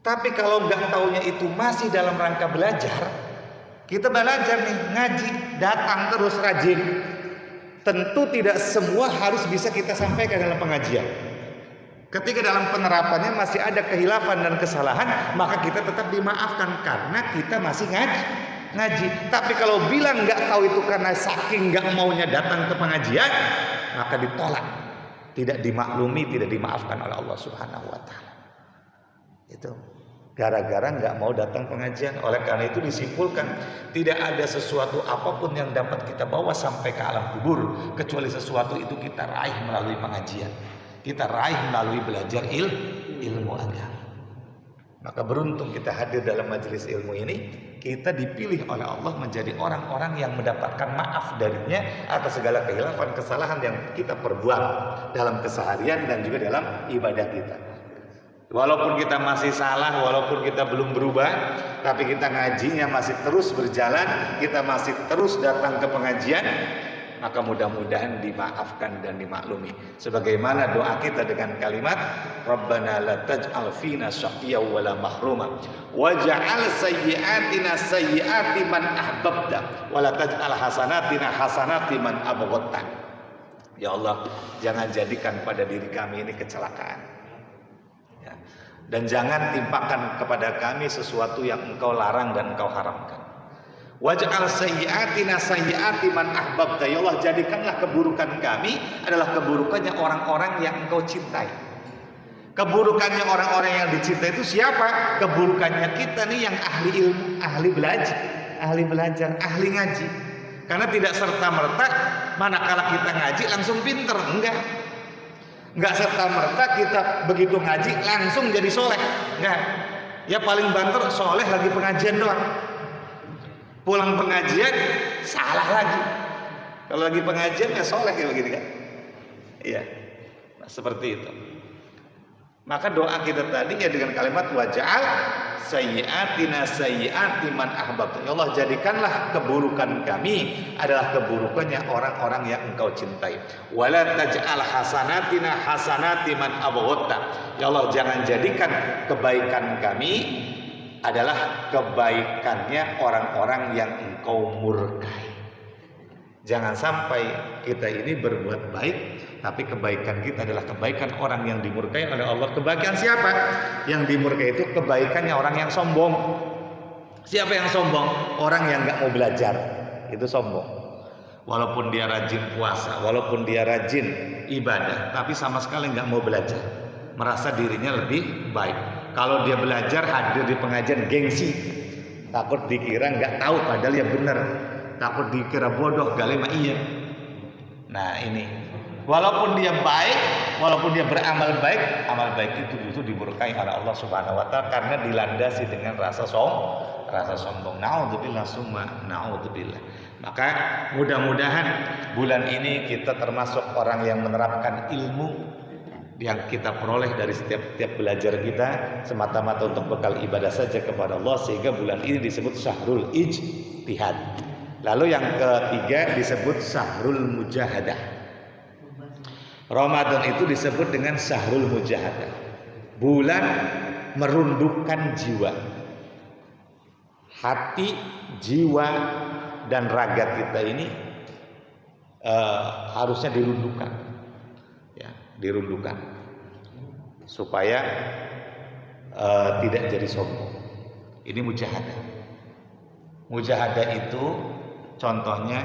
Tapi kalau enggak taunya itu masih dalam rangka belajar, Kita belajar nih, ngaji, datang terus rajin. Tentu tidak semua harus bisa kita sampaikan dalam pengajian. Ketika dalam penerapannya masih ada kehilafan dan kesalahan, maka kita tetap dimaafkan karena kita masih ngaji. Tapi kalau bilang nggak tahu itu karena saking nggak maunya datang ke pengajian, maka ditolak, tidak dimaklumi, tidak dimaafkan oleh Allah Subhanahu wa taala. Itu gara-gara nggak mau datang pengajian. Oleh karena itu disimpulkan, tidak ada sesuatu apapun yang dapat kita bawa sampai ke alam kubur kecuali sesuatu itu kita raih melalui pengajian, kita raih melalui belajar ilmu agama. Maka beruntung kita hadir dalam majelis ilmu ini. Kita dipilih oleh Allah menjadi orang-orang yang mendapatkan maaf darinya atas segala kehilafan, kesalahan yang kita perbuat dalam keseharian dan juga dalam ibadah kita. Walaupun kita masih salah, walaupun kita belum berubah, tapi kita ngajinya masih terus berjalan, kita masih terus datang ke pengajian, maka mudah-mudahan dimaafkan dan dimaklumi. Sebagaimana doa kita dengan kalimat Rabbana la taj'al fina syaqiyyan wala mahruma waj'al sayyi'atina sayyi'ati man ahbabta wala taj'al hasanatina hasanati man abghadta. Ya Allah, jangan jadikan pada diri kami ini kecelakaan. Ya. Dan jangan timpakan kepada kami sesuatu yang Engkau larang dan Engkau haramkan. Waj'al sayyi'atina sayyi'ati man ahbabta. Ya Allah, jadikanlah keburukan kami adalah keburukannya orang-orang yang Engkau cintai. Keburukannya orang-orang yang dicintai itu siapa? Keburukannya kita nih yang ahli ilmu, ahli belajar, ahli ngaji. Karena tidak serta-merta manakala kita ngaji langsung pinter, enggak serta-merta kita begitu ngaji langsung jadi soleh, enggak. Ya paling banter soleh lagi pengajian doang. Pulang pengajian salah lagi. Kalau lagi pengajian ya soleh kayak begini kan? Iya. Nah, seperti itu. Maka doa kita tadi ya dengan kalimat waj'al sayyi'atina sayyi'ati man ahbabta. Ya Allah, jadikanlah keburukan kami adalah keburukannya orang-orang yang Engkau cintai. Wala taj'al hasanatina hasanati man abghadta. Ya Allah, jangan jadikan kebaikan kami adalah kebaikannya orang-orang yang Engkau murkai. Jangan sampai kita ini berbuat baik, tapi kebaikan kita adalah kebaikan orang yang dimurkai oleh Allah. Kebaikan siapa? Yang dimurkai itu kebaikannya orang yang sombong. Siapa yang sombong? Orang yang gak mau belajar, itu sombong. Walaupun dia rajin puasa, walaupun dia rajin ibadah, tapi sama sekali gak mau belajar, merasa dirinya lebih baik. Kalau dia belajar hadir di pengajian gengsi, takut dikira nggak tahu padahal ya benar, takut dikira bodoh galema iya. Nah ini, walaupun dia baik, walaupun dia beramal baik, amal baik itu justru diberkahi oleh Allah Subhanahu Wa Taala karena dilandasi dengan rasa sombong. Naudzubillah summa naudzubillah. Maka mudah-mudahan bulan ini kita termasuk orang yang menerapkan ilmu yang kita peroleh dari setiap belajar kita semata-mata untuk bekal ibadah saja kepada Allah, sehingga bulan ini disebut syahrul ijtihad. Lalu yang ketiga disebut syahrul mujahadah. Ramadan itu disebut dengan syahrul mujahadah, bulan merundukkan jiwa, hati, jiwa dan raga kita ini harusnya dirundukkan supaya tidak jadi sombong. Ini mujahadah. Mujahadah itu contohnya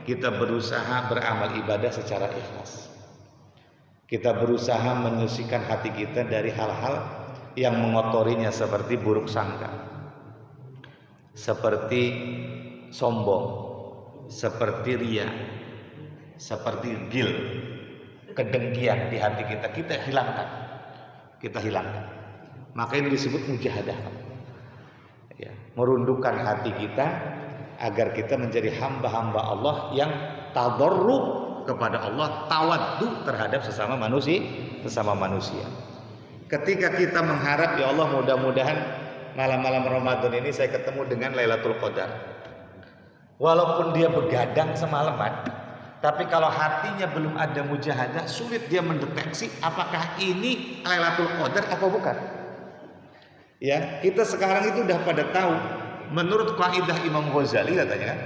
kita berusaha beramal ibadah secara ikhlas. Kita berusaha menyucikan hati kita dari hal-hal yang mengotorinya seperti buruk sangka, seperti sombong, seperti riya, seperti gil, kedengkian di hati kita, kita hilangkan. Maka ini disebut mujahadah, ya, merundukkan hati kita agar kita menjadi hamba-hamba Allah yang tadarruk kepada Allah, tawaddu terhadap sesama manusia. Ketika kita mengharap, ya Allah, mudah-mudahan malam-malam Ramadan ini saya ketemu dengan Lailatul Qadar. Walaupun dia begadang semalaman, tapi kalau hatinya belum ada mujahadah, sulit dia mendeteksi apakah ini Lailatul Qadar atau bukan. Ya, kita sekarang itu udah pada tahu menurut kaidah Imam Ghazali katanya kan,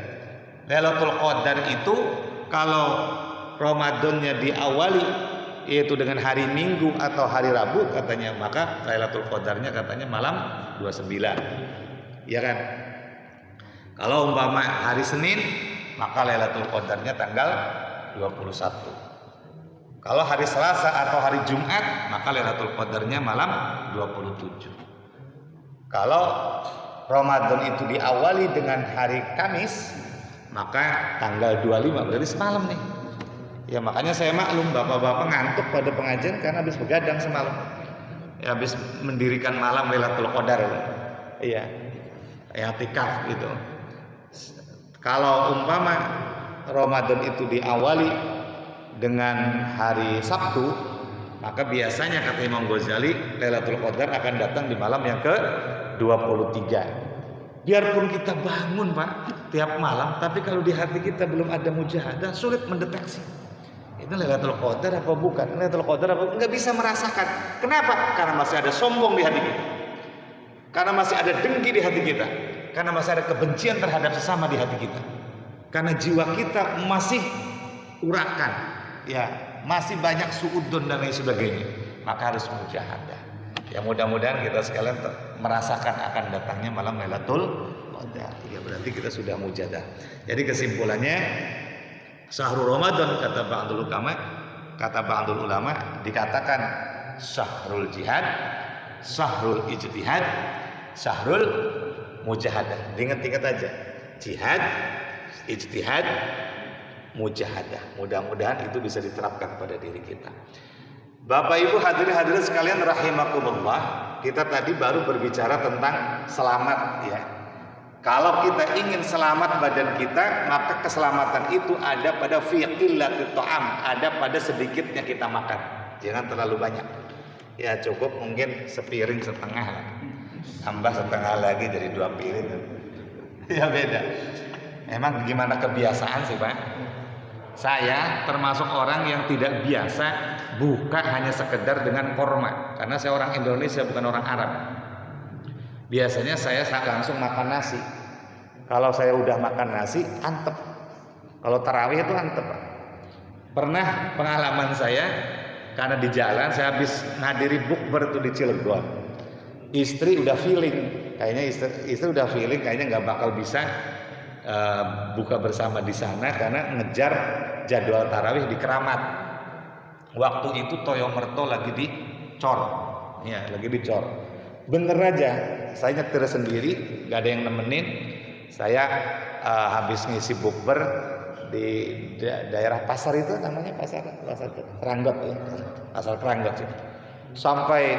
Lailatul Qadar itu kalau Ramadannya diawali yaitu dengan hari Minggu atau hari Rabu katanya, maka Lailatul Qadarnya katanya malam 29. Ya kan? Kalau umpama hari Senin, maka Lailatul Qadarnya tanggal 21. Kalau hari Selasa atau hari Jumat, maka Lailatul Qadarnya malam 27. Kalau Ramadan itu diawali dengan hari Kamis, maka tanggal 25, berarti semalam nih. Ya makanya saya maklum bapak-bapak ngantuk pada pengajian karena habis begadang semalam. Ya habis mendirikan malam Lailatul Qadar. Iya. I'tikaf gitu. Kalau umpama Ramadan itu diawali dengan hari Sabtu, maka biasanya kata Imam Ghazali Lailatul Qadar akan datang di malam yang ke-23. Biarpun kita bangun Pak tiap malam, tapi kalau di hati kita belum ada mujahadah, sulit mendeteksi. Itu Lailatul Qadar apa bukan? Lailatul Qadar apa? Nggak bisa merasakan. Kenapa? Karena masih ada sombong di hati kita. Karena masih ada dengki di hati kita. Karena masih ada kebencian terhadap sesama di hati kita. Karena jiwa kita masih urakan, ya, masih banyak suudon dan lain sebagainya. Maka harus mujahadah. Ya mudah-mudahan kita sekalian merasakan akan datangnya malam Lailatul Qadar. Ya berarti kita sudah mujahadah. Jadi kesimpulannya, Syahrul Ramadan kata ba'dul ulama dikatakan syahrul jihad, syahrul ijtihad, syahrul mujahadah. Diingat-ingat aja. Jihad, ijtihad, mujahadah. Mudah-mudahan itu bisa diterapkan pada diri kita. Bapak Ibu hadirin sekalian rahimakumullah, kita tadi baru berbicara tentang selamat ya. Kalau kita ingin selamat badan kita, maka keselamatan itu ada pada fi qillatit ta'am, ada pada sedikitnya kita makan. Jangan terlalu banyak. Ya cukup mungkin sepiring setengah lah. Tambah setengah lagi jadi 2 piring. Ya beda. Emang gimana kebiasaan sih Pak? Saya termasuk orang yang tidak biasa buka hanya sekedar dengan korma. Karena saya orang Indonesia bukan orang Arab. Biasanya saya langsung makan nasi. Kalau saya udah makan nasi, antep. Kalau tarawih itu antep Pak. Pernah pengalaman saya, karena di jalan saya habis ngadiri bukber itu di Cilegon. Istri udah feeling, kayaknya istri udah feeling kayaknya nggak bakal bisa buka bersama di sana karena ngejar jadwal tarawih di Keramat. Waktu itu Toyo Merto lagi dicor, ya lagi dicor. Bener aja, saya nyetir sendiri, nggak ada yang nemenin. Saya habis ngisi bukber di daerah pasar itu namanya pasar Keranggot ya, pasar Keranggot sih. Sampai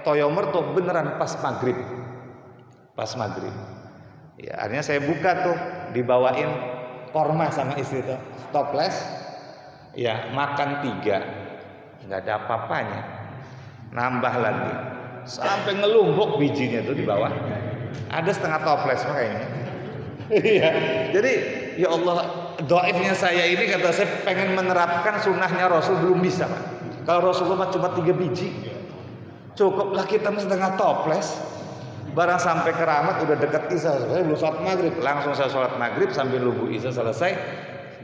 Toyo Merto beneran pas maghrib. Ya, akhirnya saya buka tuh, dibawain korma sama istri tuh, toples, ya makan 3, nggak ada apa-apanya, nambah lagi, sampai ngelumbuk bijinya tuh di bawah, ada setengah toples makanya. Iya, jadi ya Allah, dhaifnya saya ini kata saya pengen menerapkan sunnahnya Rasul belum bisa Pak. Kalau Rasulullah cuma 3 biji, cukuplah kita setengah toples. Barang sampai Keramat udah dekat Isya, saya belum sholat maghrib, langsung saya sholat maghrib sambil nunggu Isya selesai,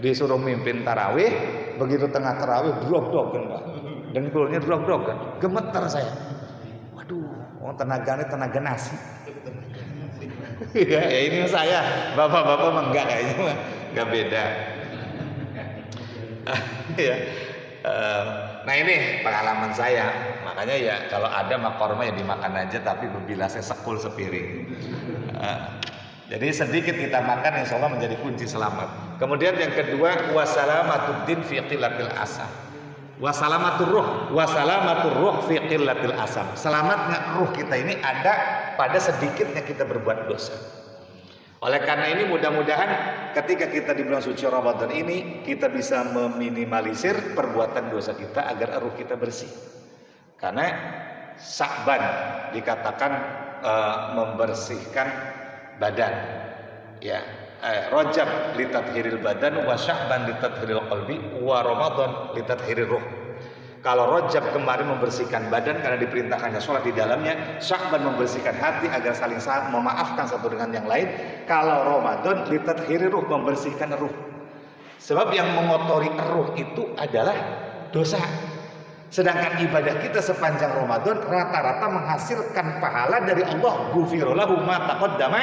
disuruh mimpin tarawih. Begitu tengah tarawih drog-drogan Pak, dengkulnya drog-drogan, gemeter saya. Waduh, tenaganya tenaga nasi. Ya ini saya, bapak-bapak mah enggak kayaknya, enggak beda. Ya. Nah ini pengalaman saya, makanya ya kalau ada makorma ya dimakan aja, tapi berbilasnya sekul sepiring. Jadi sedikit kita makan, insya Allah menjadi kunci selamat. Kemudian yang kedua, wasalamatud fi qillatil asam. Wasalamatur ruh fi qillatil asam. Selamatnya ruh kita ini ada pada sedikitnya kita berbuat dosa. Oleh karena ini mudah-mudahan ketika kita di bulan suci Ramadan ini kita bisa meminimalisir perbuatan dosa kita agar ruh kita bersih. Karena Sya'ban dikatakan membersihkan badan. Ya, Rajab litathhiril badan wa Sya'ban litathhiril qalbi wa Ramadan litathhiril ruh. Kalau Rajab kemarin membersihkan badan karena diperintahkannya sholat di dalamnya, Sya'ban membersihkan hati agar saling memaafkan satu dengan yang lain. Kalau Ramadan litathhiri ruh, membersihkan ruh. Sebab yang mengotori ruh itu adalah dosa. Sedangkan ibadah kita sepanjang Ramadan rata-rata menghasilkan pahala dari Allah. Ghufira lahu ma taqaddama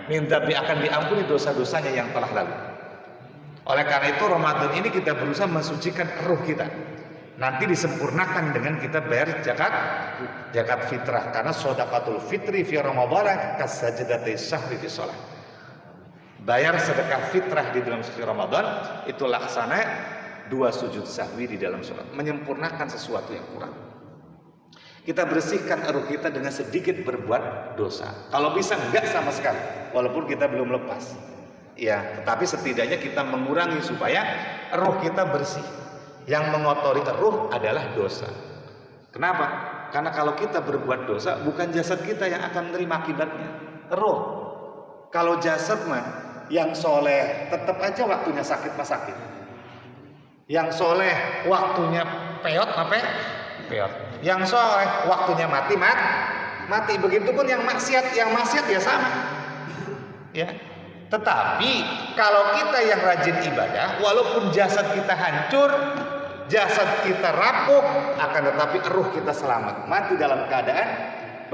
min dzambi, akan diampuni dosa-dosanya yang telah lalu. Oleh karena itu Ramadan ini kita berusaha mensucikan ruh kita. Nanti disempurnakan dengan kita bayar zakat fitrah, karena shadaqatul fitri fi Ramadan kasajdatay sahri fi shalah. Bayar sedekah fitrah di dalam suci Ramadan itu laksana 2 sujud sahwi di dalam sholat, menyempurnakan sesuatu yang kurang. Kita bersihkan ruh kita dengan sedikit berbuat dosa. Kalau bisa enggak sama sekali, walaupun kita belum lepas. Ya, tetapi setidaknya kita mengurangi supaya ruh kita bersih. Yang mengotori ruh adalah dosa. Kenapa? Karena kalau kita berbuat dosa, bukan jasad kita yang akan menerima akibatnya, ruh. Kalau jasad mah yang soleh tetap aja waktunya sakit mah sakit. Yang soleh waktunya peot apa? Peot. Yang soleh waktunya mati mati. Begitupun yang maksiat ya sama. Ya. Tetapi kalau kita yang rajin ibadah, walaupun jasad kita hancur, jasad kita rapuh, akan tetapi ruh kita selamat. Mati dalam keadaan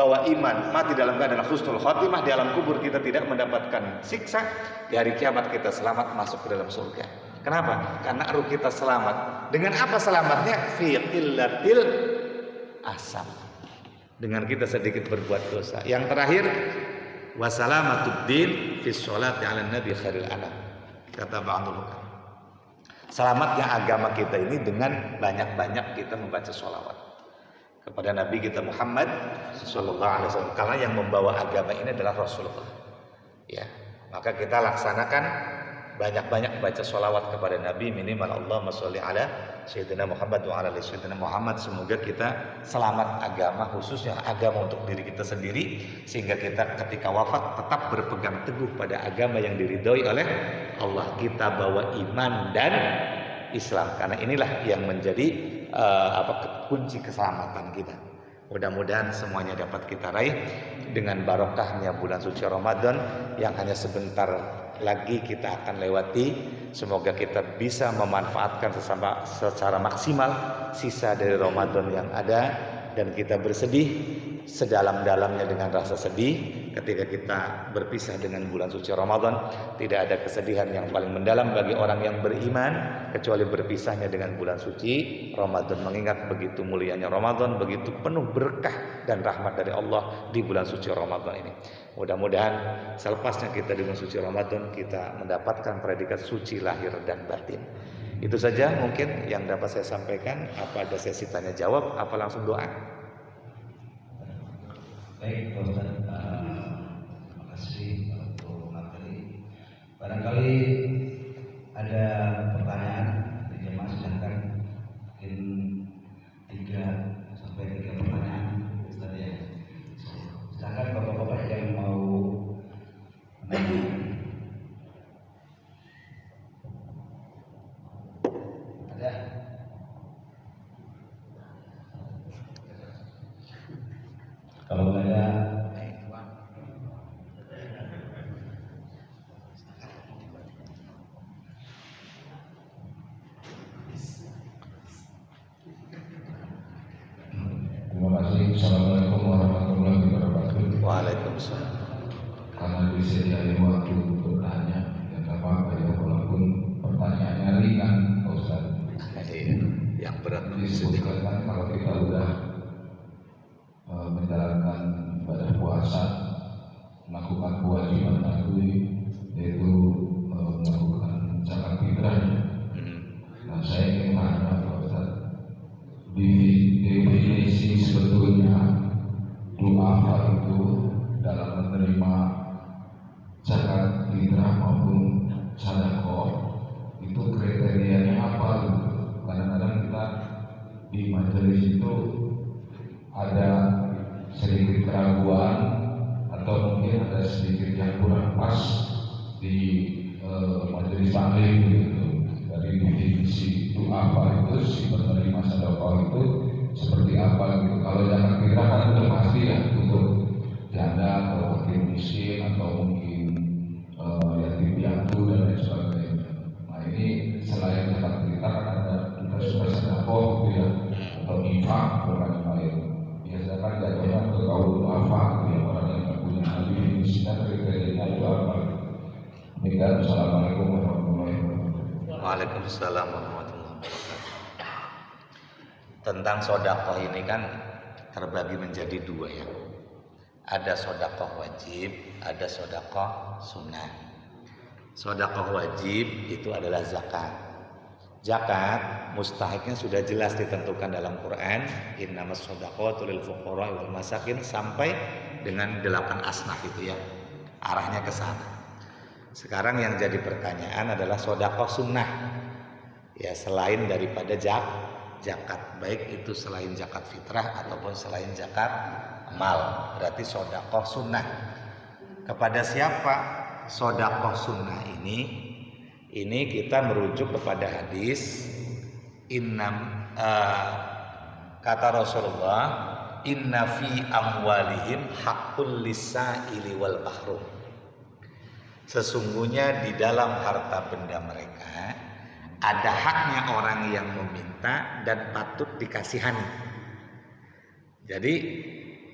bahwa iman, mati dalam keadaan husnul khotimah, di alam kubur kita tidak mendapatkan siksa, di hari kiamat kita selamat masuk ke dalam surga. Kenapa? Karena ruh kita selamat. Dengan apa selamatnya? Fi qillatil asam. Dengan kita sedikit berbuat dosa. Yang terakhir, wasalamatud din fi sholati ala nabi khairil anam. Kata ba'dul ulama. Selamatnya agama kita ini dengan banyak-banyak kita membaca sholawat kepada Nabi kita Muhammad sallallahu alaihi wasallam, karena yang membawa agama ini adalah Rasulullah. Ya, maka kita laksanakan banyak-banyak baca sholawat kepada Nabi, minimal Allahumma sholli ala Sayyidina Muhammad wa ala Sayyidina Muhammad. Semoga kita selamat agama, khususnya agama untuk diri kita sendiri, sehingga kita ketika wafat tetap berpegang teguh pada agama yang diridhoi oleh Allah. Kita bawa iman dan Islam, karena inilah yang menjadi kunci keselamatan kita. Mudah-mudahan semuanya dapat kita raih dengan barokahnya bulan suci Ramadan yang hanya sebentar lagi kita akan lewati. Semoga kita bisa memanfaatkan secara maksimal sisa dari Ramadan yang ada, dan kita bersedih sedalam-dalamnya dengan rasa sedih ketika kita berpisah dengan bulan suci Ramadan. Tidak ada kesedihan yang paling mendalam bagi orang yang beriman kecuali berpisahnya dengan bulan suci Ramadan. Mengingat begitu mulianya Ramadan, begitu penuh berkah dan rahmat dari Allah di bulan suci Ramadan ini. Mudah-mudahan selepasnya kita di bulan suci Ramadan kita mendapatkan predikat suci lahir dan batin. Itu saja mungkin yang dapat saya sampaikan. Apa ada sesi tanya jawab? Apa langsung doa? Baik, Pak Ustaz, terima kasih untuk materi. Barangkali ada pertanyaan dari jemaah, silahkan. Mungkin 3 sampai 3 pertanyaan, Ustaz ya. Silahkan bapak-bapak yang mau menanya. Ada? Kalau nggak ada, terima kasih. Assalamualaikum warahmatullahi wabarakatuh. Waalaikumsalam. Karena disediakan waktu untuk tanya, dan apa-apa ya, walaupun pertanyaannya ringan, Pak Ustaz. Yang berat Disebutkan kalau kita udah menjalankan ibadah puasa, melakukan kewajiban tadi, yaitu melakukan zakat fitrahnya. Nah, saya ingin tanya Pak Ustaz, di definisi sebetulnya du'afa itu dalam menerima zakat fitrah maupun sedekah itu kriterianya apa? Kadang-kadang kita di majelis itu ada sedikit keraguan atau mungkin ada sedikit yang kurang pas di majelis taklim gitu, dari definisi du'afa itu, si penerima sedekah itu seperti apa gitu. Kalau zakat fitrah kan udah pasti ya untuk janda atau fakir miskin atau mungkin yatim piatu dan lain sebagainya. Nah ini selain zakat fitrah kan ada juga suka sedekah gitu ya, atau infak dan lain-lain. Biasakan jatuhnya ke kaum du'afa gitu ya, orang yang tidak punya ahli miskin kriterianya itu apa? Demikian, Assalamualaikum warahmatullahi wabarakatuh. Waalaikumsalam warahmatullahi wabarakatuh. Tentang sodakoh ini kan terbagi menjadi dua ya. Ada sodakoh wajib, ada sodakoh sunnah. Sodakoh wajib itu adalah zakat. Zakat mustahiknya sudah jelas ditentukan dalam Quran, innamas shadaqatu lil fuqara wal masakin, sampai dengan 8 asnaf itu ya. Arahnya ke sana. Sekarang yang jadi pertanyaan adalah sodakoh sunnah. Ya, selain daripada zakat, baik itu selain zakat fitrah ataupun selain zakat mal, berarti sodakoh sunnah. Kepada siapa sodakoh sunnah ini? Ini kita merujuk kepada hadis kata Rasulullah, inna fi amwalihim haqqul lisaili wal mahrum. Sesungguhnya di dalam harta benda mereka ada haknya orang yang meminta dan patut dikasihani. Jadi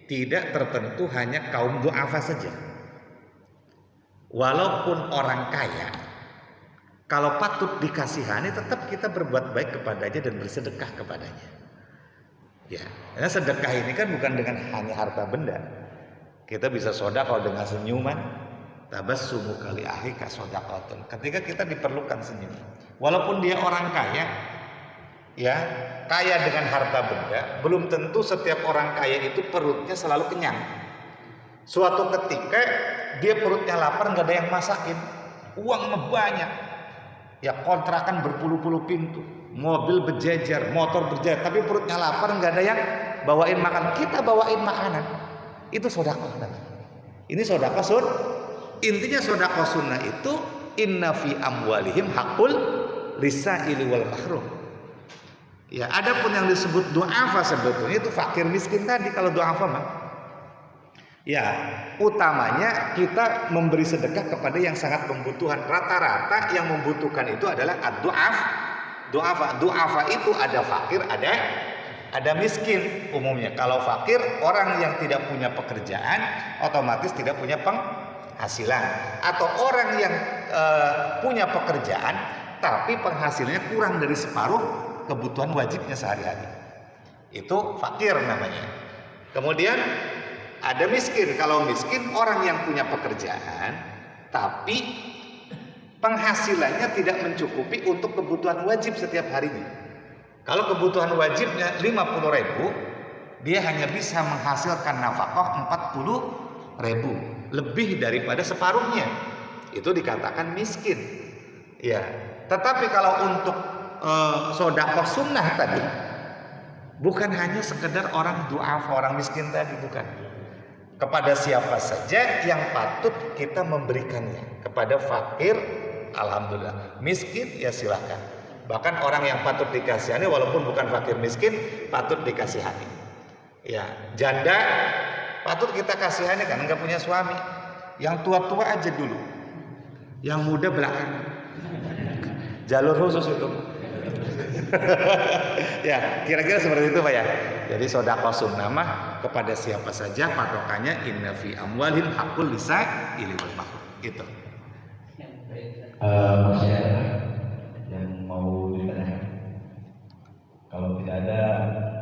tidak tertentu hanya kaum du'afa saja. Walaupun orang kaya, kalau patut dikasihani tetap kita berbuat baik kepadanya dan bersedekah kepadanya. Ya, karena sedekah ini kan bukan dengan hanya harta benda. Kita bisa sedekah dengan senyuman. Tabassumu kali akhika shadaqatun. Ketika kita diperlukan senyum. Walaupun dia orang kaya, ya, kaya dengan harta benda, belum tentu setiap orang kaya itu perutnya selalu kenyang. Suatu ketika dia perutnya lapar, nggak ada yang masakin, uangnya banyak, ya kontrakan berpuluh-puluh pintu, mobil berjejer, motor berjejer, tapi perutnya lapar, nggak ada yang bawain makan. Kita bawain makanan, itu sedekah. Ini sedekah sunnah. Intinya sedekah sunnah itu inna fi amwalihim haqqul lisaili wal mahrum. Ya, adapun yang disebut du'afa sebetulnya itu fakir miskin tadi kalau du'afa mah. Ya, utamanya kita memberi sedekah kepada yang sangat membutuhkan. Rata-rata yang membutuhkan itu adalah du'afa. Du'afa itu ada fakir, ada miskin umumnya. Kalau fakir orang yang tidak punya pekerjaan, otomatis tidak punya penghasilan, atau orang yang punya pekerjaan tapi penghasilannya kurang dari separuh kebutuhan wajibnya sehari-hari. Itu fakir namanya. Kemudian ada miskin. Kalau miskin orang yang punya pekerjaan tapi penghasilannya tidak mencukupi untuk kebutuhan wajib setiap harinya. Kalau kebutuhan wajibnya 50.000, dia hanya bisa menghasilkan nafkah 40.000, lebih daripada separuhnya. Itu dikatakan miskin. Ya, tetapi kalau untuk sedekah sunnah tadi, bukan hanya sekedar orang du'afa, orang miskin tadi, bukan. Kepada siapa saja yang patut kita memberikannya. Kepada fakir, alhamdulillah. Miskin, ya silahkan. Bahkan orang yang patut dikasihani, walaupun bukan fakir miskin, patut dikasihani. Ya, janda patut kita kasihani karena nggak punya suami. Yang tua-tua aja dulu, yang muda belakangan. Jalur khusus itu. Ya, kira-kira seperti itu Pak ya. Jadi sedekah sunnah mah kepada siapa saja, patokannya inna fi amwalihim haqqul lisaili wal mahrum. Gitu. Masih ada yang mau ditanyakan? Kalau tidak ada,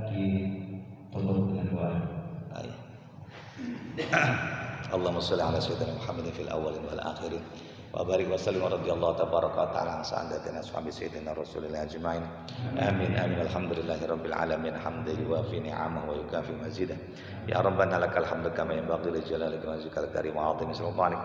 ditutup dengan doa. Allahumma shalli ala sayyidina Muhammadin fil awwalin wal akhirin wa barik wa sallim radhiyallahu tabaraka wa ta'ala an sa'adatina ashabi sayyidina rasulillah ajma'in. Amin amin. Alhamdulillahi rabbil alamin hamdan yuwafi ni'amahu wa yukafi mazidah. Ya rabbana lakal hamdu kama yanbaghi li jalalika wa wajhikal karim wa 'azimi sultanik.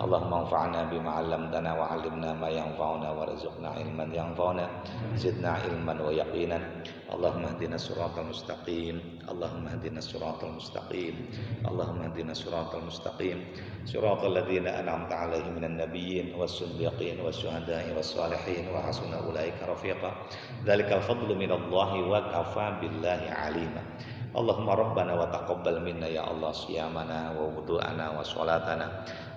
Allahumma anfa'na bima 'allamtana wa 'allimna ma yanfa'una warzuqna ilman yanfa'una zidna ilman wa yaqinan. Allahumma hdina siratal mustaqim. Allahumma hdina siratal mustaqim. Allahumma hdina siratal mustaqim. Siratal ladzina an'amta 'alaihim minan nabiyyin النبيين والصديقين والشهداء والصالحين وحسن أولئك رفيقا ذلك الفضل من الله وكفى بالله عليما اللهم ربنا وتقبل منا يا الله صيامنا ووضوءنا وصلاتنا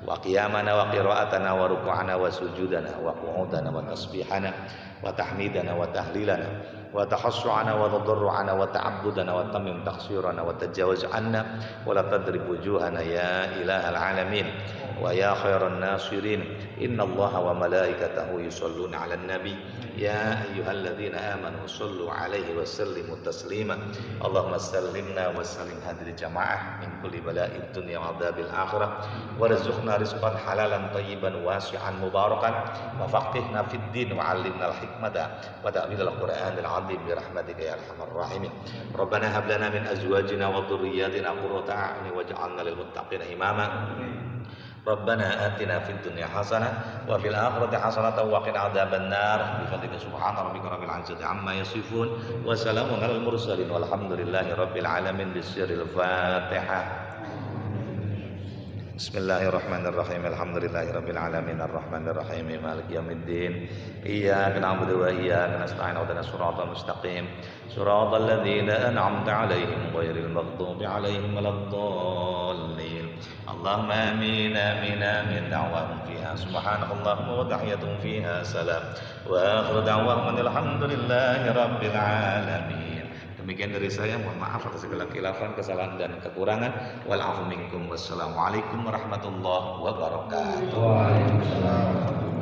وقيامنا وقراءتنا وركوعنا وسجودنا وقعودنا وتسبيحنا وتحميدنا وتهليلنا وتخشعنا وتضرعنا وتعبدنا وتمم تقصيرنا وتجاوز عنا ولا تضرب وجوهنا يا إله العالمين ويا خير الناصرين إن الله وملائكته يصلون على النبي يا أيها الذين آمنوا صلوا عليه وسلموا تسليما اللهم سلمنا وسلم هذه الجماعة من كل بلاء الدنيا وعذاب الآخرة وارزقنا رزقا حلالا طيبا واسعا مباركا وفقهنا في الدين وعلمنا الحكمة وتأويل القرآن العظيم برحمتك يا أرحم الراحمين ربنا هب لنا من أزواجنا وذرياتنا قرة أعين واجعلنا للمتقين إماما ربنا آتنا في الدنيا حسنة وفي الآخرة حسنة وقنا عذاب النار بفضلك سبحان ربك رب العزة عما يصفون وسلام على المرسلين والحمد لله رب العالمين بسر الفاتحة بسم الله الرحمن الرحيم الحمد لله رب العالمين الرحمن الرحيم مالك يوم الدين إياك نعبد وإياك نستعين اهدنا الصراط المستقيم صراط الذين أنعمت عليهم غير المغضوب عليهم ولا الضالين اللهم آمين آمين آمين دعواهم فيها سبحانك اللهم وتحيتهم فيها سلام وآخر دعواهم الحمد لله رب العالمين. Demikian dari saya, mohon maaf atas segala khilafan, kesalahan dan kekurangan. Wal afu minkum. Wassalamualaikum warahmatullahi wabarakatuh. Waalaikumsalam.